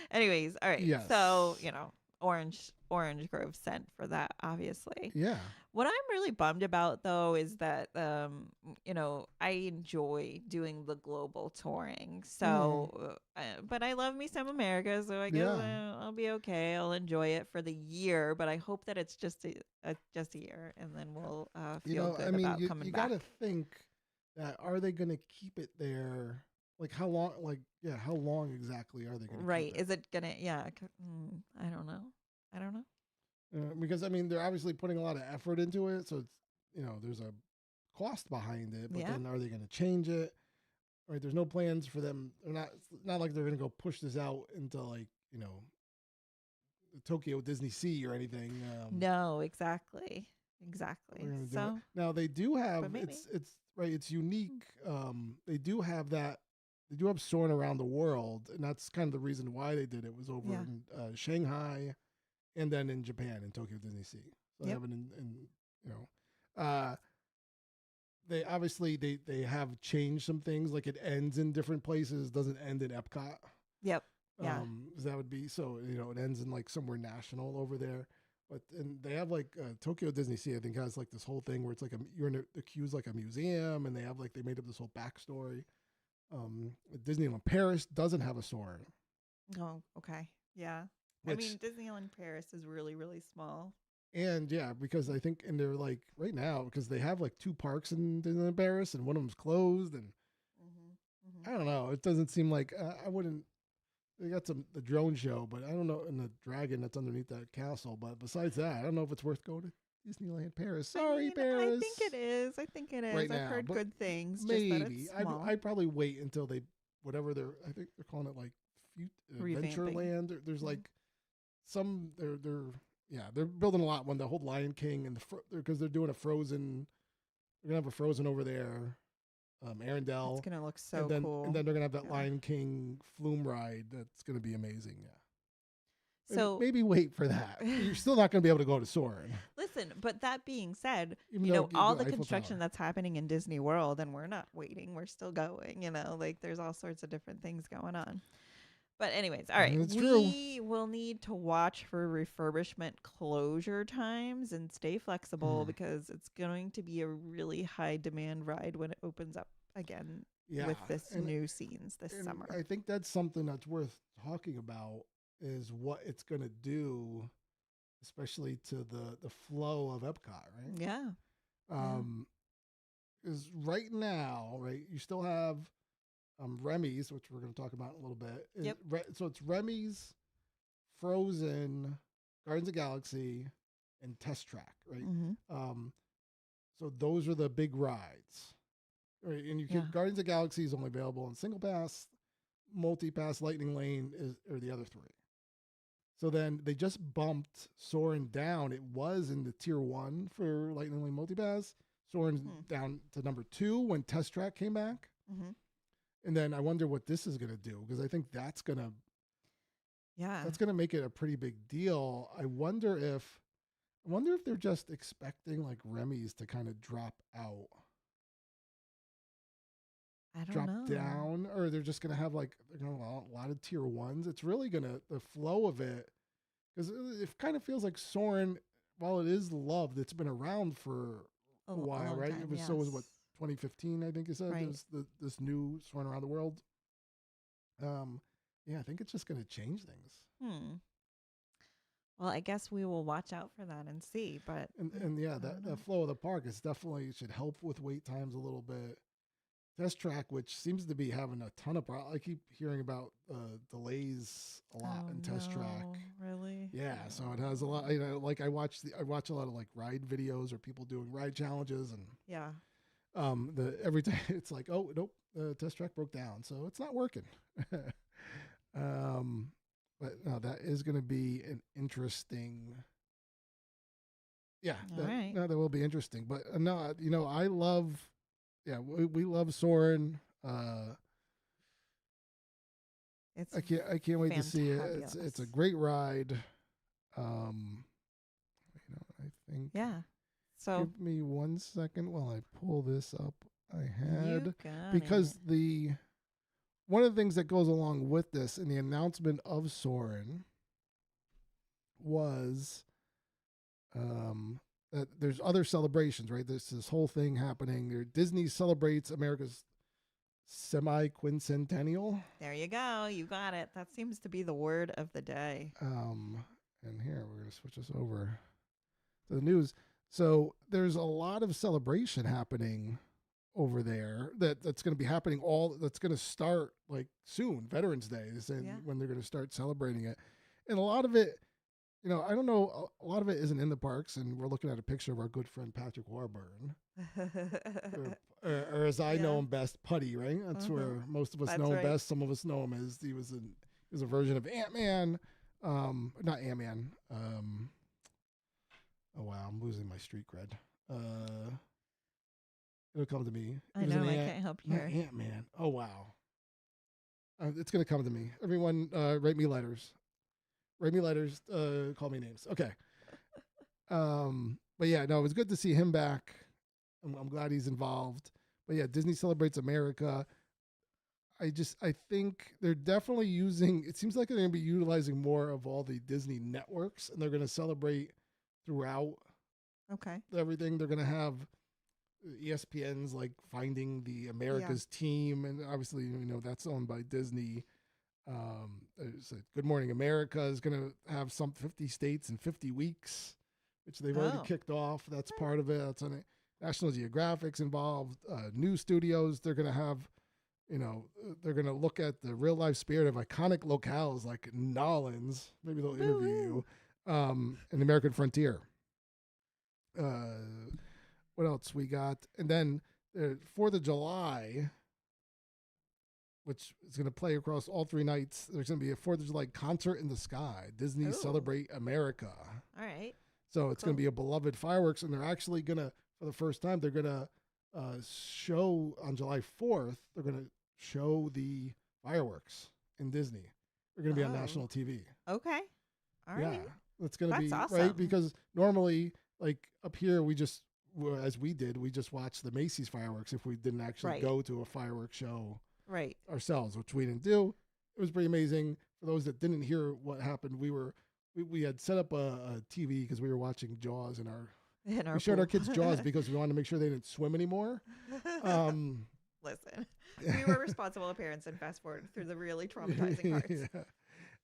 Anyways, all right. So, Yes. orange grove scent for that, obviously. Yeah. What I'm really bummed about though is that I enjoy doing the global touring. Mm. So, but I love me some America, so I guess Yeah. I'll be okay. I'll enjoy it for the year, but I hope that it's just a year, and then we'll feel I good mean, about coming you back. got to think that are they going to keep it there? Like how long? Like yeah, how long exactly are they going to keep Right? it? Is it gonna? Yeah. I don't know. I don't know. Because I mean, they're obviously putting a lot of effort into it, so it's there's a cost behind it. But Yeah. then are they going to change it? Right? There's no plans for them. They're not. It's not like they're going to go push this out into like the Tokyo Disney Sea or anything. No, exactly. They're Exactly. going to do it So, now. They do have but maybe. it's right. It's unique. They do have that. They do have Soarin' Around the World, and that's kind of the reason why they did it. Was over Yeah. in Shanghai, and then in Japan in Tokyo Disney Sea. So they Yep. have it in uh, they obviously they have changed some things. Like it ends in different places, doesn't end in Epcot. Yep. Yeah. 'Cause that would be so it ends in like somewhere national over there. But and they have like Tokyo Disney Sea. I think has like this whole thing where it's like you're in the queue's like a museum, and they have like they made up this whole backstory. Disneyland Paris doesn't have a Soarin'. Oh, okay. Yeah. I Which mean, Disneyland Paris is really, really small. and yeah, because I think and they're like right now because they have like two parks in Disneyland Paris and one of them's closed and Mm-hmm. I don't know. It doesn't seem like I wouldn't. They got the drone show, but I don't know, and the dragon that's underneath that castle. But besides that, I don't know if it's worth going to Disneyland Paris. Sorry, I Paris. think it is. I think it Right is. I've now, heard but good things, just that maybe it's small. I'd probably wait until they whatever they're. I think they're calling it like Revamping. Adventureland. There's Mhm. like some they're yeah they're building a lot when the whole Lion King and because they're doing a Frozen. They're gonna have a Frozen over there, It's Arendelle, going to look and so then cool. they're gonna have that Yeah. Lion King flume ride. That's gonna be amazing. Yeah. So, Maybe wait for that. You're still not going to be able to go to Soarin', listen, but that being said, even though you all go the Eiffel construction Tower. that's happening in Disney World, and we're not waiting, we're still going, like there's all sorts of different things going on. But anyways, all right, It's true. we will need to watch for refurbishment closure times and stay flexible Mm. because it's going to be a really high demand ride when it opens up again Yeah, with this and new scenes this and summer. I think that's something that's worth talking about is what it's going to do, especially to the flow of Epcot, right? Yeah. Yeah. Um, is right now, right? You still have Remy's, which we're going to talk about in a little bit. Yep. So it's Remy's, Frozen, Guardians of the Galaxy, and Test Track, right? Mm-hmm. So those are the big rides. Right, and you can Yeah. Guardians of the Galaxy is only available in single pass, multi pass, Lightning Lane are the other three. So then they just bumped Soarin' down. It was in the tier 1 for Lightning Lane multi pass. Soarin' down to number 2 when Test Track came back. Mm-hmm. And then I wonder what this is going to do because I think that's going to make it a pretty big deal. I wonder if they're just expecting like Remy's to kind of drop out. I don't drop know. down, or they're just going to have like a lot of tier ones. It's really going to, the flow of it, because it kind of feels like Soarin', while it is loved, it's been around for A a while, long right? time, It was yes. so was what 2015, I think you said. Right. There's this new Soarin' Around the World. Yeah, I think it's just going to change things. Well, I guess we will watch out for that and see. But And yeah, that flow of the park is definitely should help with wait times a little bit. Test track, which seems to be having a ton of problems. I keep hearing about delays a lot in test track. Really? Yeah, so it has a lot. Like I watch a lot of like ride videos or people doing ride challenges, and Yeah. every time it's like, oh nope, the test track broke down, so it's not working. But no, that is going to be an interesting. Yeah, Right. no, that will be interesting. But no, I love. Yeah, we love Soarin'. It's I can't wait to see it. It's a great ride. I think. Yeah. So Give me 1 second while I pull this up. I had you got because it. one of the things that goes along with this in the announcement of Soarin' was that there's other celebrations, right? There's this whole thing happening. Disney celebrates America's semi-quincentennial. There you go. You got it. That seems to be the word of the day. And here we're gonna switch this over to the news. So there's a lot of celebration happening over there that's going to be happening that's going to start like soon. Veterans Day is when they're going to start celebrating it, and a lot of it, I don't know, a lot of it isn't in the parks, and we're looking at a picture of our good friend Patrick Warburton, or as I know him best, Putty. Right, that's where most of us know him best. Some of us know him as he was a version of Ant-Man, not Ant-Man. Oh wow, I'm losing my street cred. It'll come to me. I know, I can't help you here. Ant-Man. Oh wow. It's gonna come to me. Everyone, write me letters. Write me letters. Call me names. Okay. But yeah, no, it was good to see him back. I'm glad he's involved. But yeah, Disney Celebrates America. I think they're definitely using. It seems like they're gonna be utilizing more of all the Disney networks, and they're gonna celebrate throughout. Okay. Everything. They're gonna have ESPN's like Finding the America's Team, and obviously that's owned by Disney. Good Morning America is going to have some 50 states in 50 weeks, which they've already kicked off. That's part of it. That's on it. National Geographic's involved. New studios. They're going to have, they're going to look at the real life spirit of iconic locales like Nolans. Maybe they'll interview you. And the American Frontier. What else we got? And then 4th of July, which is going to play across all 3 nights. There's going to be a 4th of July concert in the sky. Disney Celebrate America. All right. So it's going to be a beloved fireworks, and they're actually going to, for the first time, they're going to show on July 4th. They're going to show the fireworks in Disney. They're going to be on national TV. Okay. All right. Yeah, that's going to be awesome. right, because normally, like up here, we just watched the Macy's fireworks if we didn't actually go to a fireworks show ourselves, which we didn't do. It was pretty amazing. For those that didn't hear what happened, we had set up a TV because we were watching Jaws in our we showed our kids Jaws because we wanted to make sure they didn't swim anymore. Listen, we were responsible parents, and fast forward through the really traumatizing parts. Yeah.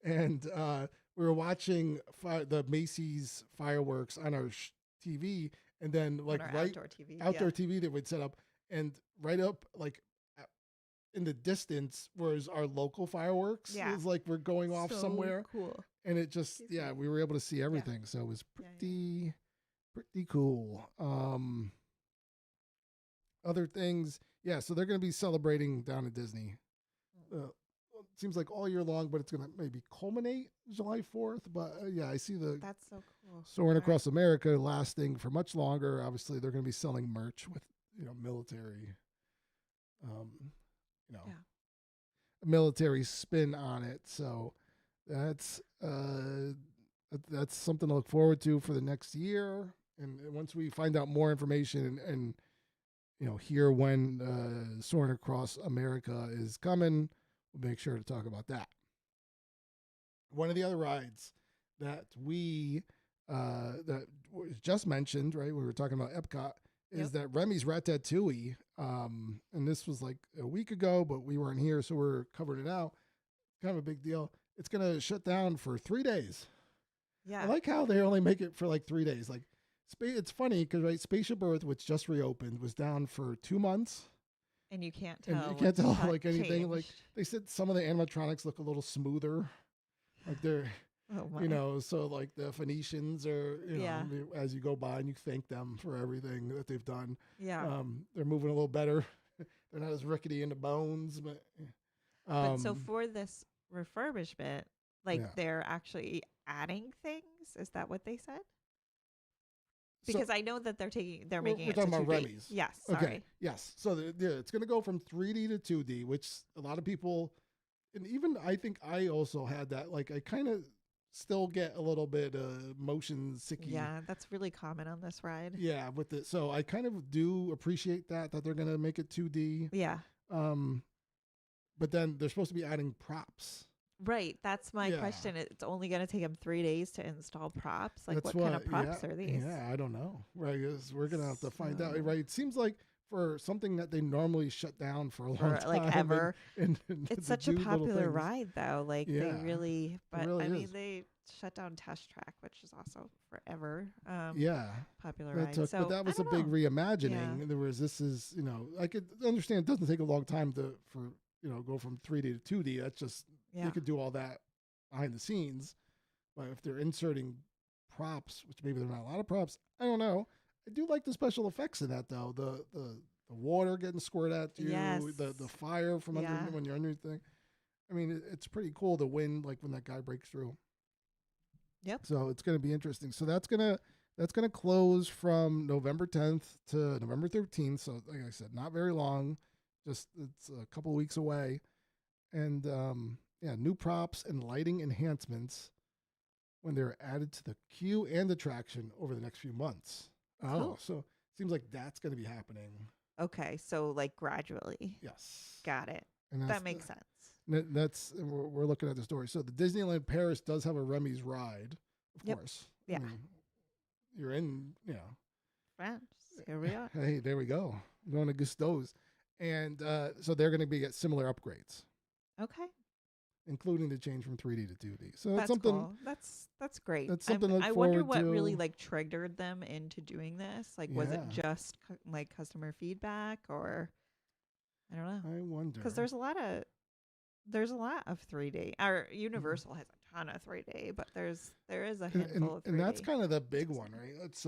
And we were watching the Macy's fireworks on our TV, and then like outdoor TV that we'd set up, and right up like in the distance was our local fireworks. It was like we're going off somewhere. Cool. And it just we were able to see everything. So it was pretty cool. Other things, so they're going to be celebrating down at Disney. It seems like all year long, but it's going to maybe culminate July 4th. But I see that's so cool. Soarin' Across America lasting for much longer. Obviously, they're going to be selling merch with military, a military spin on it. So that's something to look forward to for the next year. And once we find out more information and hear when Soarin Across America is coming, we'll make sure to talk about that. One of the other rides that we that was just mentioned, right? We were talking about EPCOT, is that Remy's Ratatouille. And this was like a week ago, but we weren't here, so we're covering it out. Kind of a big deal. It's gonna shut down for 3 days. Yeah. I like how they only make it for like 3 days. Like, it's funny because right, Spaceship Earth, which just reopened, was down for 2 months. And you can't tell. And you can't tell like anything. Changed. Like they said, some of the animatronics look a little smoother. Like they're, so like the Phoenicians are, as you go by and you thank them for everything that they've done. Yeah. They're moving a little better. They're not as rickety in the bones, but. But so for this refurbishment, like they're actually adding things. Is that what they said? Because I know that they're making we're it talking to about 2D. Remy's. Yes. Sorry. Okay. Yes. So it's going to go from 3D to 2D, which a lot of people, and even I think I also had that. Like I kind of still get a little bit motion sicky. Yeah, that's really common on this ride. Yeah, with it. So I kind of do appreciate that they're going to make it 2D. Yeah. But then they're supposed to be adding props. Right. That's my question. It's only going to take them 3 days to install props. Like, That's what kind of props are these? Yeah, I don't know. Right. We're going to have to find out. Right. It seems like for something that they normally shut down for a long time. Like ever. And it's such a popular ride, though. Like, they really, but really I mean, is. they shut down Test Track, which is also forever popular that ride. took, So, but that was a big reimagining. There was, I could understand it doesn't take a long time for go from 3D to 2D. That's just, they could do all that behind the scenes. But if they're inserting props, which maybe they're not a lot of props, I don't know. I do like the special effects in that though. The water getting squirted at you, the fire from under when you're underneath the thing. I mean, it's pretty cool, the wind, like when that guy breaks through. Yep. So it's going to be interesting. So that's gonna close from November 10th to November 13th. So like I said, not very long. Just it's a couple of weeks away. And new props and lighting enhancements when they're added to the queue and attraction over the next few months. Cool. So it seems like that's going to be happening. Okay, so like gradually. Yes. Got it. And that makes sense. We're looking at the story. So the Disneyland Paris does have a Remy's ride, of course. Yeah. I mean, you're in, France. Here we are. Hey, there we go. I'm going to Gusteau's. And so they're going to be at similar upgrades. Okay. Including the change from 3D to 2D. So that's something cool. That's great. That's something to look I forward wonder what to. really like triggered them into doing this. Like, was it just like customer feedback, or I don't know. I wonder, because there's a lot of 3D. Our Universal has a ton of 3D, but there is a handful of 3D. And that's kind of the big one, right? It's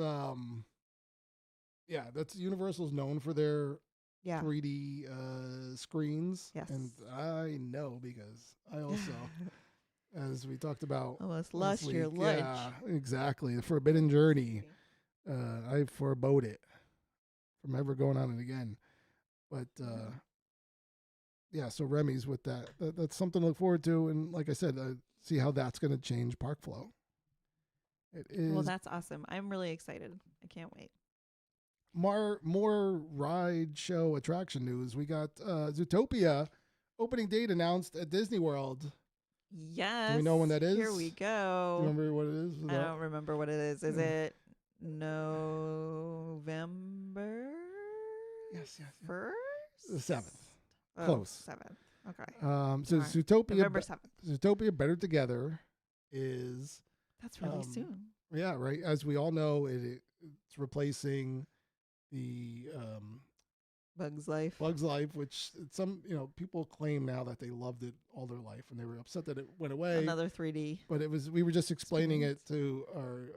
that's Universal's known for their 3D screens. Yes. And I know because I also, as we talked about, almost lost your lunch. Yeah, exactly. The Forbidden Journey. I forebode it from ever going on it again. But so Remy's with that. That's something to look forward to. And like I said, see how that's going to change park flow. It is. Well, that's awesome. I'm really excited. I can't wait. More ride show attraction news. We got Zootopia opening date announced at Disney World. Yes. Do we know when that is? Here we go. Do you remember what it is? I don't remember what it is. Is it November? Yes. First? The 7th. Oh, Close. 7th. Okay. So right. Zootopia. November 7th. Zootopia Better Together is. That's really soon. Yeah, right. As we all know, it's replacing the Bug's Life. Bug's Life, which some people claim now that they loved it all their life and they were upset that it went away. Another 3D. But we were just explaining it to our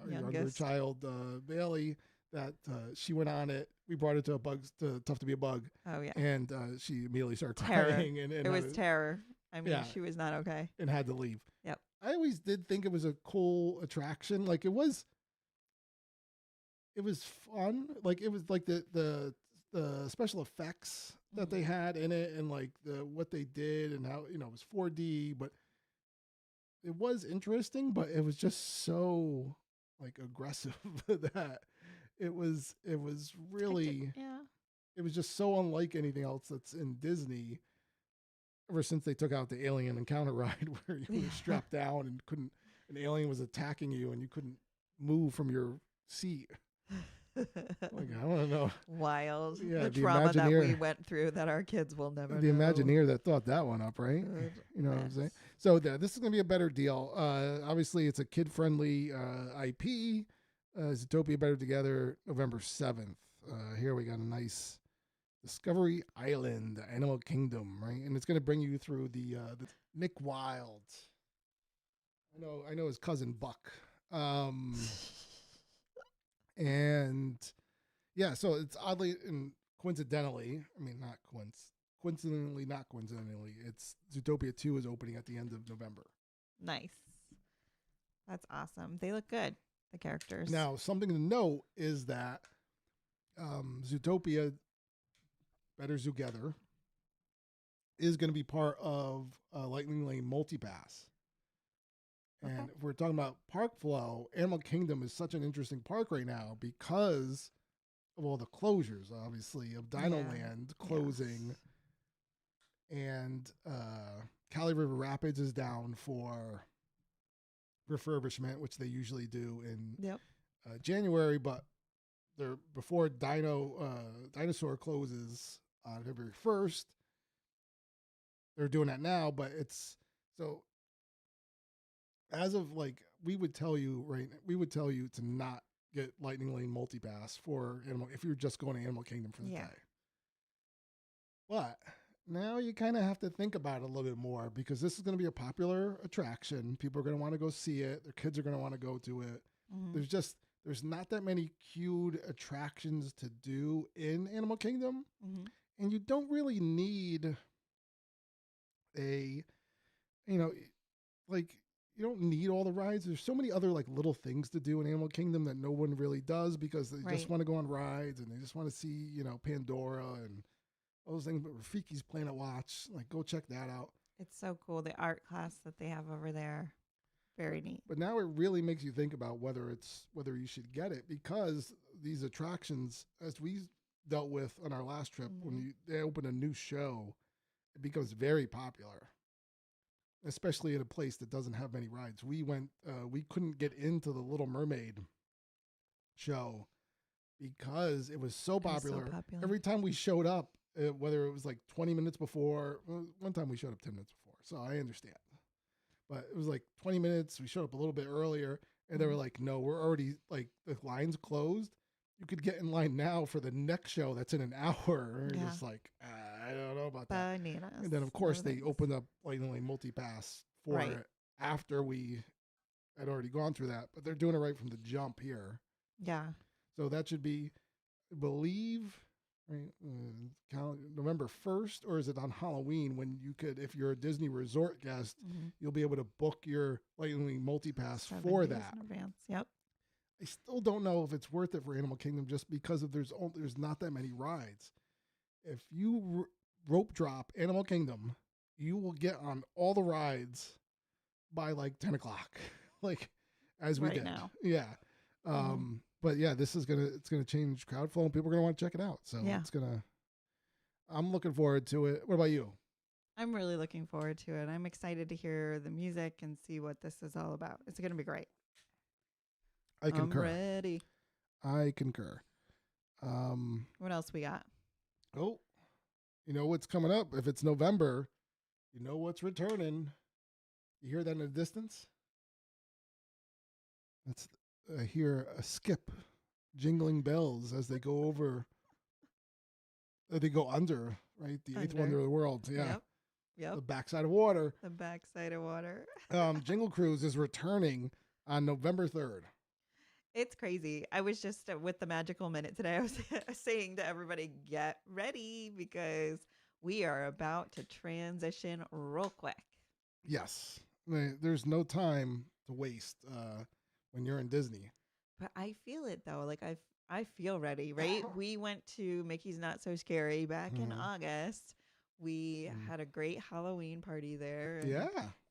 younger child Bailey that she went on it. We brought it to Tough to Be a Bug. Oh yeah. And she immediately started terror. crying. And it was terror. I mean, she was not okay. And had to leave. Yep. I always did think it was a cool attraction. Like it was fun. Like it was like the special effects that they had in it, and like what they did, and how it was 4D, but it was interesting. But it was just so like aggressive that it was really Yeah. it was just so unlike anything else that's in Disney. Ever since they took out the alien encounter ride, where you were strapped down and couldn't, an alien was attacking you and you couldn't move from your seat. Like, I want to know. Wild. Yeah, The the trauma that we Imagineer, went through that our kids will never the know. Imagineer that thought that one up, right? You know what I'm saying? So this is going to be a better deal. Obviously, it's a kid-friendly IP. Zootopia Better Together, November 7th. Here we got a nice Discovery Island, Animal Kingdom, right? And it's going to bring you through the Nick Wilde. I know his cousin Buck. And yeah, so it's oddly and coincidentally, I mean, not coincidentally, it's Zootopia 2 is opening at the end of November. Nice. That's awesome. They look good, the characters. Now, something to note is that Zootopia Better Together is going to be part of Lightning Lane Multipass. And Okay. if we're talking about park flow, Animal Kingdom is such an interesting park right now because of all the closures, obviously, of Dino Land closing. Yes. And Cali River Rapids is down for refurbishment, which they usually do in January, but they're before Dinosaur closes on February 1st. They're doing that now, but it's so as of like we would tell you to not get Lightning Lane Multipass for animal if you're just going to Animal Kingdom for the day. But now you kind of have to think about it a little bit more because this is going to be a popular attraction. People are going to want to go see it. Their kids are going to want to go to it. Mm-hmm. There's not that many queued attractions to do in Animal Kingdom. Mm-hmm. And you don't really need you don't need all the rides. There's so many other like little things to do in Animal Kingdom that no one really does because they just want to go on rides and they just want to see, Pandora and all those things. But Rafiki's Planet Watch, like go check that out. It's so cool. The art class that they have over there. Very neat. But now it really makes you think about whether you should get it because these attractions, as we dealt with on our last trip, when they open a new show, it becomes very popular, especially in a place that doesn't have many rides. We couldn't get into the Little Mermaid show because it was so popular. Every time we showed up, whether it was like 20 minutes before, one time we showed up 10 minutes before, so I understand. But it was like 20 minutes. We showed up a little bit earlier, and they were like, no, we're already, like, the line's closed. You could get in line now for the next show that's in an hour. And just like, I don't know about that. Bananas. And then, of course, they opened up Lightning Lane Multipass for it after we had already gone through that. But they're doing it right from the jump here. Yeah. So that should be, I believe, November 1st, or is it on Halloween when you could, if you're a Disney Resort guest, you'll be able to book your Lightning Lane Multipass for that. In advance. Yep. I still don't know if it's worth it for Animal Kingdom just because there's not that many rides. If you rope drop Animal Kingdom, you will get on all the rides by like 10 o'clock, like as we did now. Yeah. But yeah, it's gonna change crowd flow and people are gonna want to check it out. So I'm looking forward to it. What about you? I'm really looking forward to it. I'm excited to hear the music and see what this is all about. It's gonna be great. I concur. I'm ready. I concur. What else we got? Oh, you know what's coming up? If it's November, you know what's returning. You hear that in the distance? I hear a skip, jingling bells as they go over. They go under, right? The eighth wonder of the world. Yeah. Yep. The backside of water. The backside of water. Jingle Cruise is returning on November 3rd. It's crazy. I was just with the magical minute today. I was saying to everybody, get ready because we are about to transition real quick. Yes. There's no time to waste when you're in Disney. But I feel it though. Like I feel ready, right? We went to Mickey's Not So Scary back in August. We had a great Halloween party there.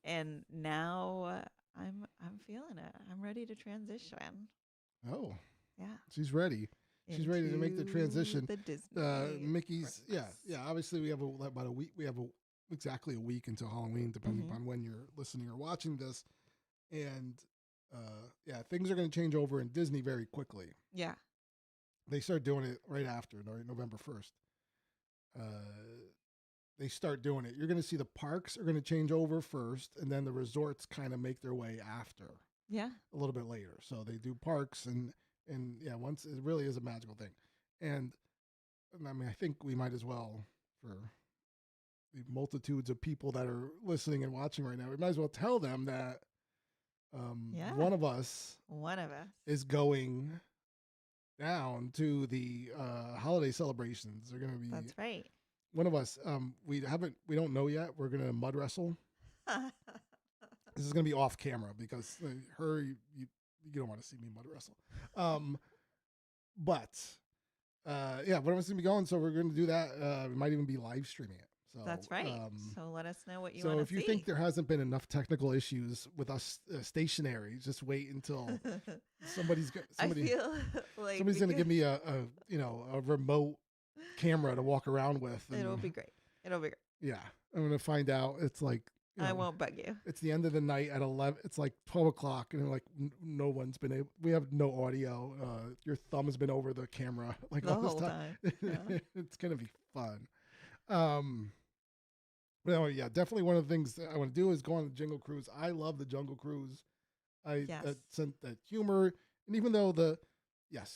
And now I'm feeling it. I'm ready to transition. Oh. Yeah. She's ready. She's ready to make the Into transition. the Disney Mickey's, princess. yeah. Obviously, we have about a week. We have exactly a week until Halloween, depending Mhm. upon when you're listening or watching this. And yeah, things are going to change over in Disney very quickly. Yeah. They start doing it right after, right, November 1st. They start doing it. You're going to see the parks are going to change over first, and then the resorts kind of make their way after. Yeah. A little bit later. So they do parks and yeah, once it really is a magical thing. And I mean, I think we might as well, for the multitudes of people that are listening and watching right now, we might as well tell them that Yeah. one of us One of us. is going down to the holiday celebrations. They're going to be That's right. one of us. We don't know yet. We're going to mud wrestle. This is going to be off camera because you don't want to see me mud wrestle. But yeah, one of us is going to be going, so we're going to do that. We might even be live streaming it. So That's right. So let us know what you so want to if see. you think there hasn't been enough technical issues with us stationary, just wait until somebody's I feel like somebody's going to give me a remote camera to walk around with. And, it'll be great. It'll be great. Yeah, I'm going to find out. It's like, I won't bug you. It's the end of the night at 11. It's like 12 o'clock, and like no one's been able. We have no audio. Your thumb has been over the camera like The all this whole time. Yeah. It's gonna be fun. But yeah, definitely one of the things that I want to do is go on the Jingle Cruise. I love the Jungle Cruise. Yes. That humor, and even though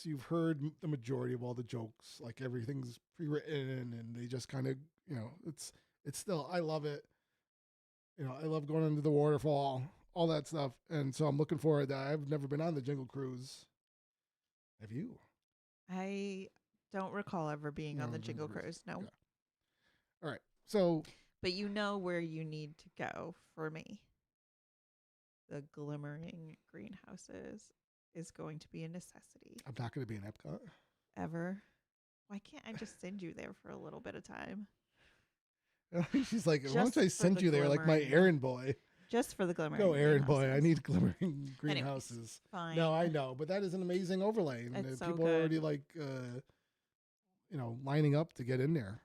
you've heard the majority of all the jokes, like everything's pre-written, and they just kind of it's still, I love it. I love going into the waterfall, all that stuff. And so I'm looking forward to that. I've never been on the Jingle Cruise. Have you? I don't recall ever being on the Jingle Cruise. No. Okay. All right. So. But you know where you need to go for me. The glimmering greenhouses is going to be a necessity. I'm not going to be in Epcot. Ever. Why can't I just send you there for a little bit of time? She's like, why don't Just I for send the you there like my glimmering. errand boy? Just for the glimmering. Go errand boy. I greenhouses. need glimmering greenhouses. Anyways, fine. No, I know, but that is an amazing overlay, and It's so people are already good. like, lining up to get in there.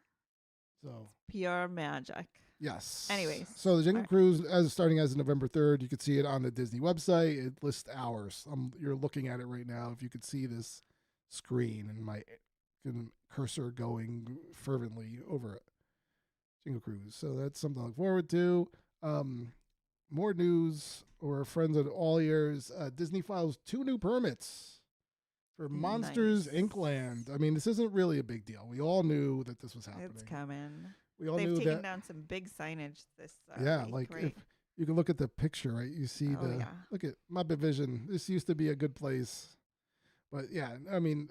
So PR magic. yes. Anyways, so the Jingle all right. Cruise, starting as of November 3rd, you could see it on the Disney website. It lists hours. You're looking at it right now. If you could see this screen and my cursor going fervently over it. Jingle Cruise. So that's something to look forward to. More news. Or friends at all ears. Disney files 2 new permits for Monsters Nice. Inc. Land. I mean, this isn't really a big deal. We all knew that this was happening. It's coming. We all They've knew taken that. down some big signage this Yeah, week, like right? if you can look at the picture, right? You see look at Muppet Vision. This used to be a good place, but yeah, I mean,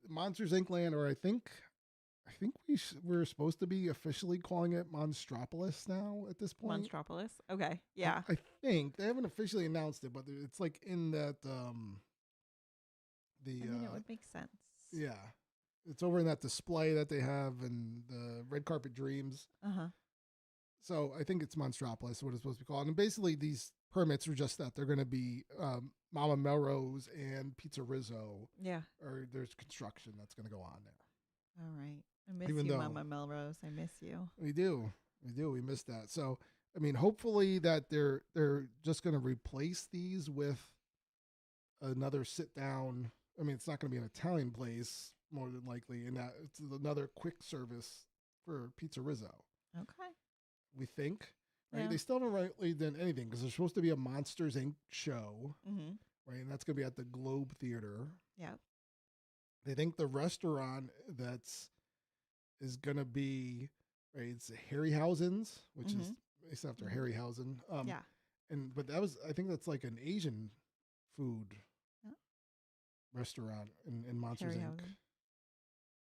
Monsters Inc. Land, or I think we're supposed to be officially calling it Monstropolis now at this point. Monstropolis. Okay. Yeah. I think they haven't officially announced it, but it's like in that I mean, it would make sense. yeah, it's over in that display that they have in the Red Carpet Dreams. Uh-huh. So I think it's Monstropolis, what it's supposed to be called. And basically these permits are just that. They're going to be Mama Melrose and Pizza Rizzo. Yeah. Or there's construction that's going to go on there. All right. I miss Even you, though- Mama Melrose. I miss you. We do. We miss that. So, I mean, hopefully that they're just going to replace these with another sit down. I mean, it's not going to be an Italian place more than likely, and that it's another quick service for Pizza Rizzo. Okay. We think. Right? Yeah. They still haven't rightly done anything because there's supposed to be a Monsters Inc. show, Mm-hmm. right? And that's going to be at the Globe Theater. Yeah. They think the restaurant is going to be, right? It's Harryhausen's, which is based after Mhm. Harryhausen. Yeah. But I think that's like an Asian food restaurant in Monsters Inc. Harryhausen.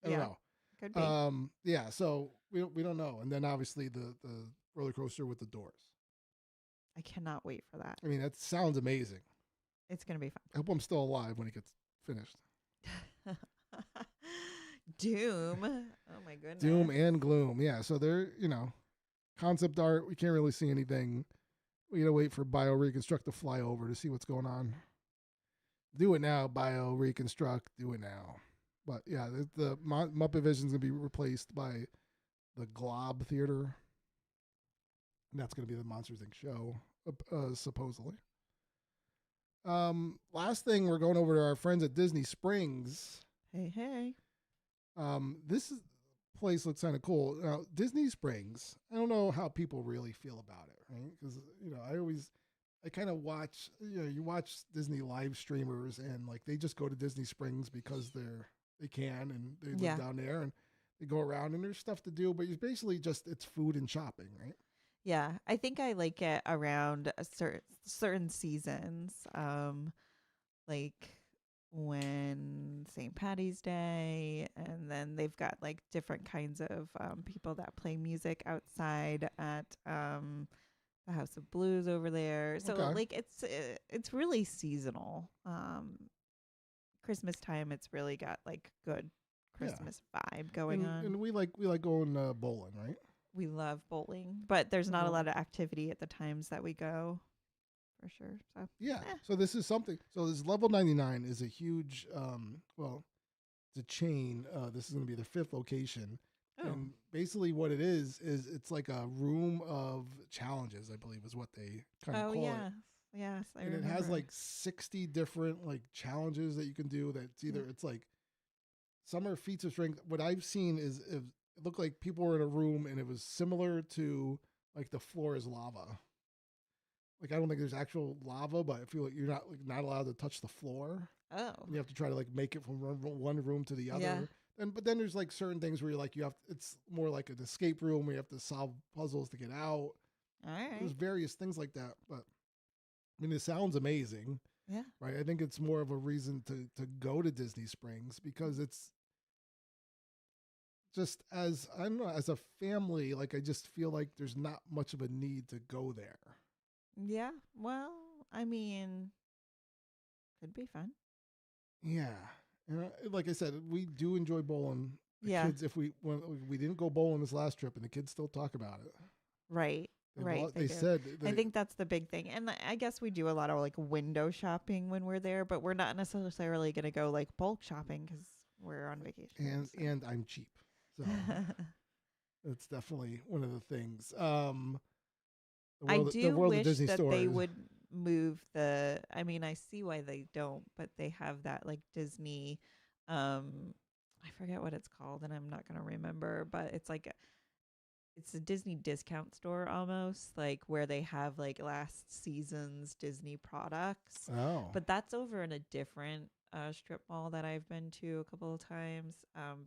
I don't Yeah. know. Could be. Yeah, so we don't know. And then obviously the roller coaster with the doors. I cannot wait for that. I mean, that sounds amazing. It's going to be I hope I'm still alive when it gets finished. fun. Doom. Oh, my goodness. Doom and gloom. Yeah, so they're, concept art. We can't really see anything. We got to wait for BioReconstruct to fly over to see what's going on. do it now, bio reconstruct, do it now. But yeah, the Muppet Vision's gonna be replaced by the Glob Theater, and that's gonna be the Monsters Inc. show, supposedly. Last thing, we're going over to our friends at Disney Springs. Hey, hey. Place looks kind of cool. Now, Disney Springs, I don't know how people really feel about it, right? Because, I kind of watch, you watch Disney live streamers and like they just go to Disney Springs because they can and they live down there and they go around and there's stuff to do, but it's basically just, it's food and shopping, right? Yeah, I think I like it around a certain seasons, like when St. Patty's Day, and then they've got like different kinds of people that play music outside at the House of Blues over there. So like it's really seasonal. Christmas time, it's really got like good Christmas vibe going on. And we like going bowling, right? We love bowling, but there's not a lot of activity at the times that we go, for sure. So so this is something. So this Level 99 is a huge, it's a chain. This is going to be the 5th location, and basically what it is it's like a room of challenges, I believe, is what they kind of call it. Yes, I and remember. It has like 60 different like challenges that you can do. That's either it's like some are feats of strength. What I've seen is it looked like people were in a room and it was similar to like the floor is lava. Like I don't think there's actual lava, but I feel like you're not allowed to touch the floor. Oh, and you have to try to like make it from one room to the other. Yeah. But then there's like certain things where you're like it's more like an escape room where you have to solve puzzles to get out. All right. There's various things like that, but I mean, it sounds amazing. Yeah. Right. I think it's more of a reason to go to Disney Springs because it's just as I don't know, as a family, like I just feel like there's not much of a need to go there. Yeah. Well, I mean, could be fun. Yeah. And like I said, we do enjoy bowling. The Yeah. kids, when we didn't go bowling this last trip, and the kids still talk about it. Right. They said. I think that's the big thing. And I guess we do a lot of like window shopping when we're there, but we're not necessarily going to go like bulk shopping because we're on vacation. And I'm cheap. So it's definitely one of the things. I do wish that they would move I mean, I see why they don't, but they have that like Disney, I forget what it's called and I'm not going to remember, but it's like it's a Disney discount store almost, like where they have like last season's Disney products. Oh. But that's over in a different strip mall that I've been to a couple of times,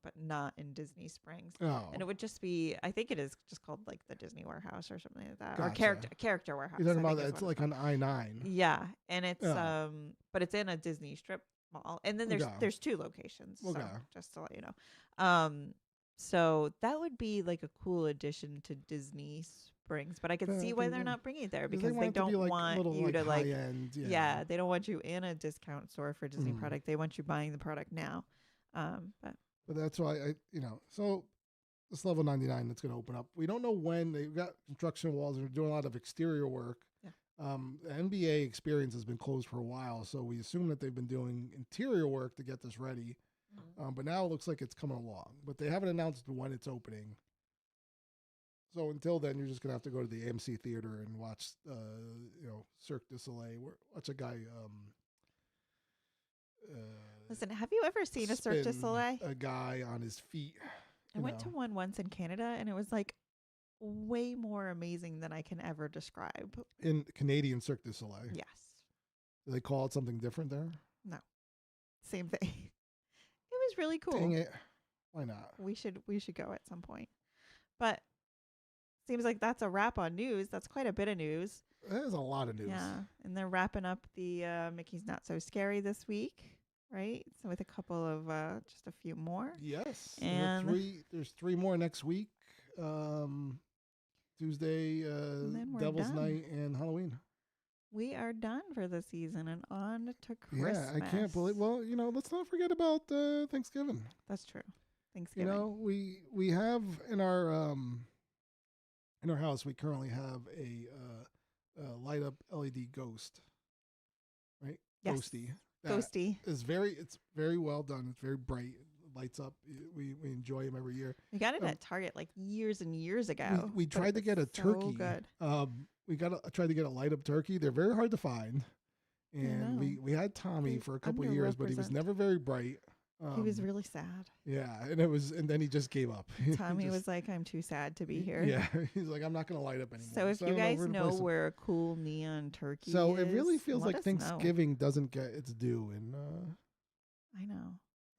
but not in Disney Springs. Oh. And it would just be, I think it is just called like the Disney Warehouse or something like that. Gotcha. Or character warehouse. You're talking about that? It's like on I-9. Yeah. And it's, but it's in a Disney strip mall. And then there's 2 locations. So just to let you know. So that would be like a cool addition to Disney Springs, but I can see why they're not bringing it there because they don't want you to like, they don't want you in a discount store for Disney product. They want you buying the product now. But that's why so this Level 99 that's going to open up. We don't know when. They've got construction walls. They're doing a lot of exterior work. Yeah. The NBA experience has been closed for a while, so we assume that they've been doing interior work to get this ready. But now it looks like it's coming along. But they haven't announced when it's opening. So until then, you're just going to have to go to the AMC theater and watch, Cirque du Soleil. Watch a guy. Listen, have you ever seen a Cirque du Soleil? A guy on his feet. I went to one once in Canada, and it was like way more amazing than I can ever describe. In Canadian Cirque du Soleil? Yes. Do they call it something different there? No. Same thing. It was really cool. Dang it. Why not? We should go at some point. But seems like that's a wrap on news. That's quite a bit of news. That is a lot of news. Yeah. And they're wrapping up the Mickey's Not So Scary this week, right? So with a couple of just a few more. Yes. And there's 3 more next week. Tuesday, Devil's Night, and Halloween. We are done for the season and on to Christmas. Yeah, I can't believe. Well, let's not forget about Thanksgiving. That's true. Thanksgiving. We have in our house we currently have a light up LED ghost, right? Yes. Ghosty. Ghosty. It's very well done. It's very bright. It lights up. We enjoy them every year. We got it at Target like years and years ago. We tried to get a turkey. Good. Tried to get a light up turkey. They're very hard to find. And we had Tommy for a couple of years, but he was never very bright. He was really sad. Yeah, and then he just gave up. Tommy was like, "I'm too sad to be here." Yeah, he's like, "I'm not going to light up anymore." So if you guys know where a cool neon turkey so is, it really feels let like us Thanksgiving doesn't get its due. And I know.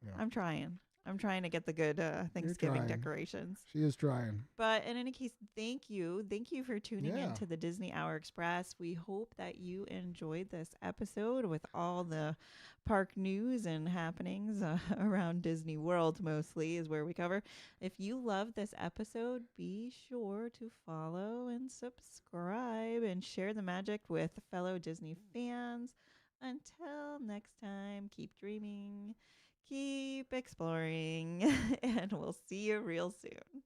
Yeah. I'm trying to get the good Thanksgiving decorations. She is trying. But in any case, thank you for tuning in to the Disney Hour Express. We hope that you enjoyed this episode with all the park news and happenings around Disney World, mostly is where we cover. If you love this episode, be sure to follow and subscribe and share the magic with fellow Disney fans. Until next time, keep dreaming, keep exploring, and we'll see you real soon.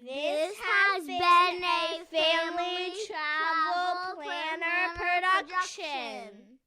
This has been a Family Travel Planner production.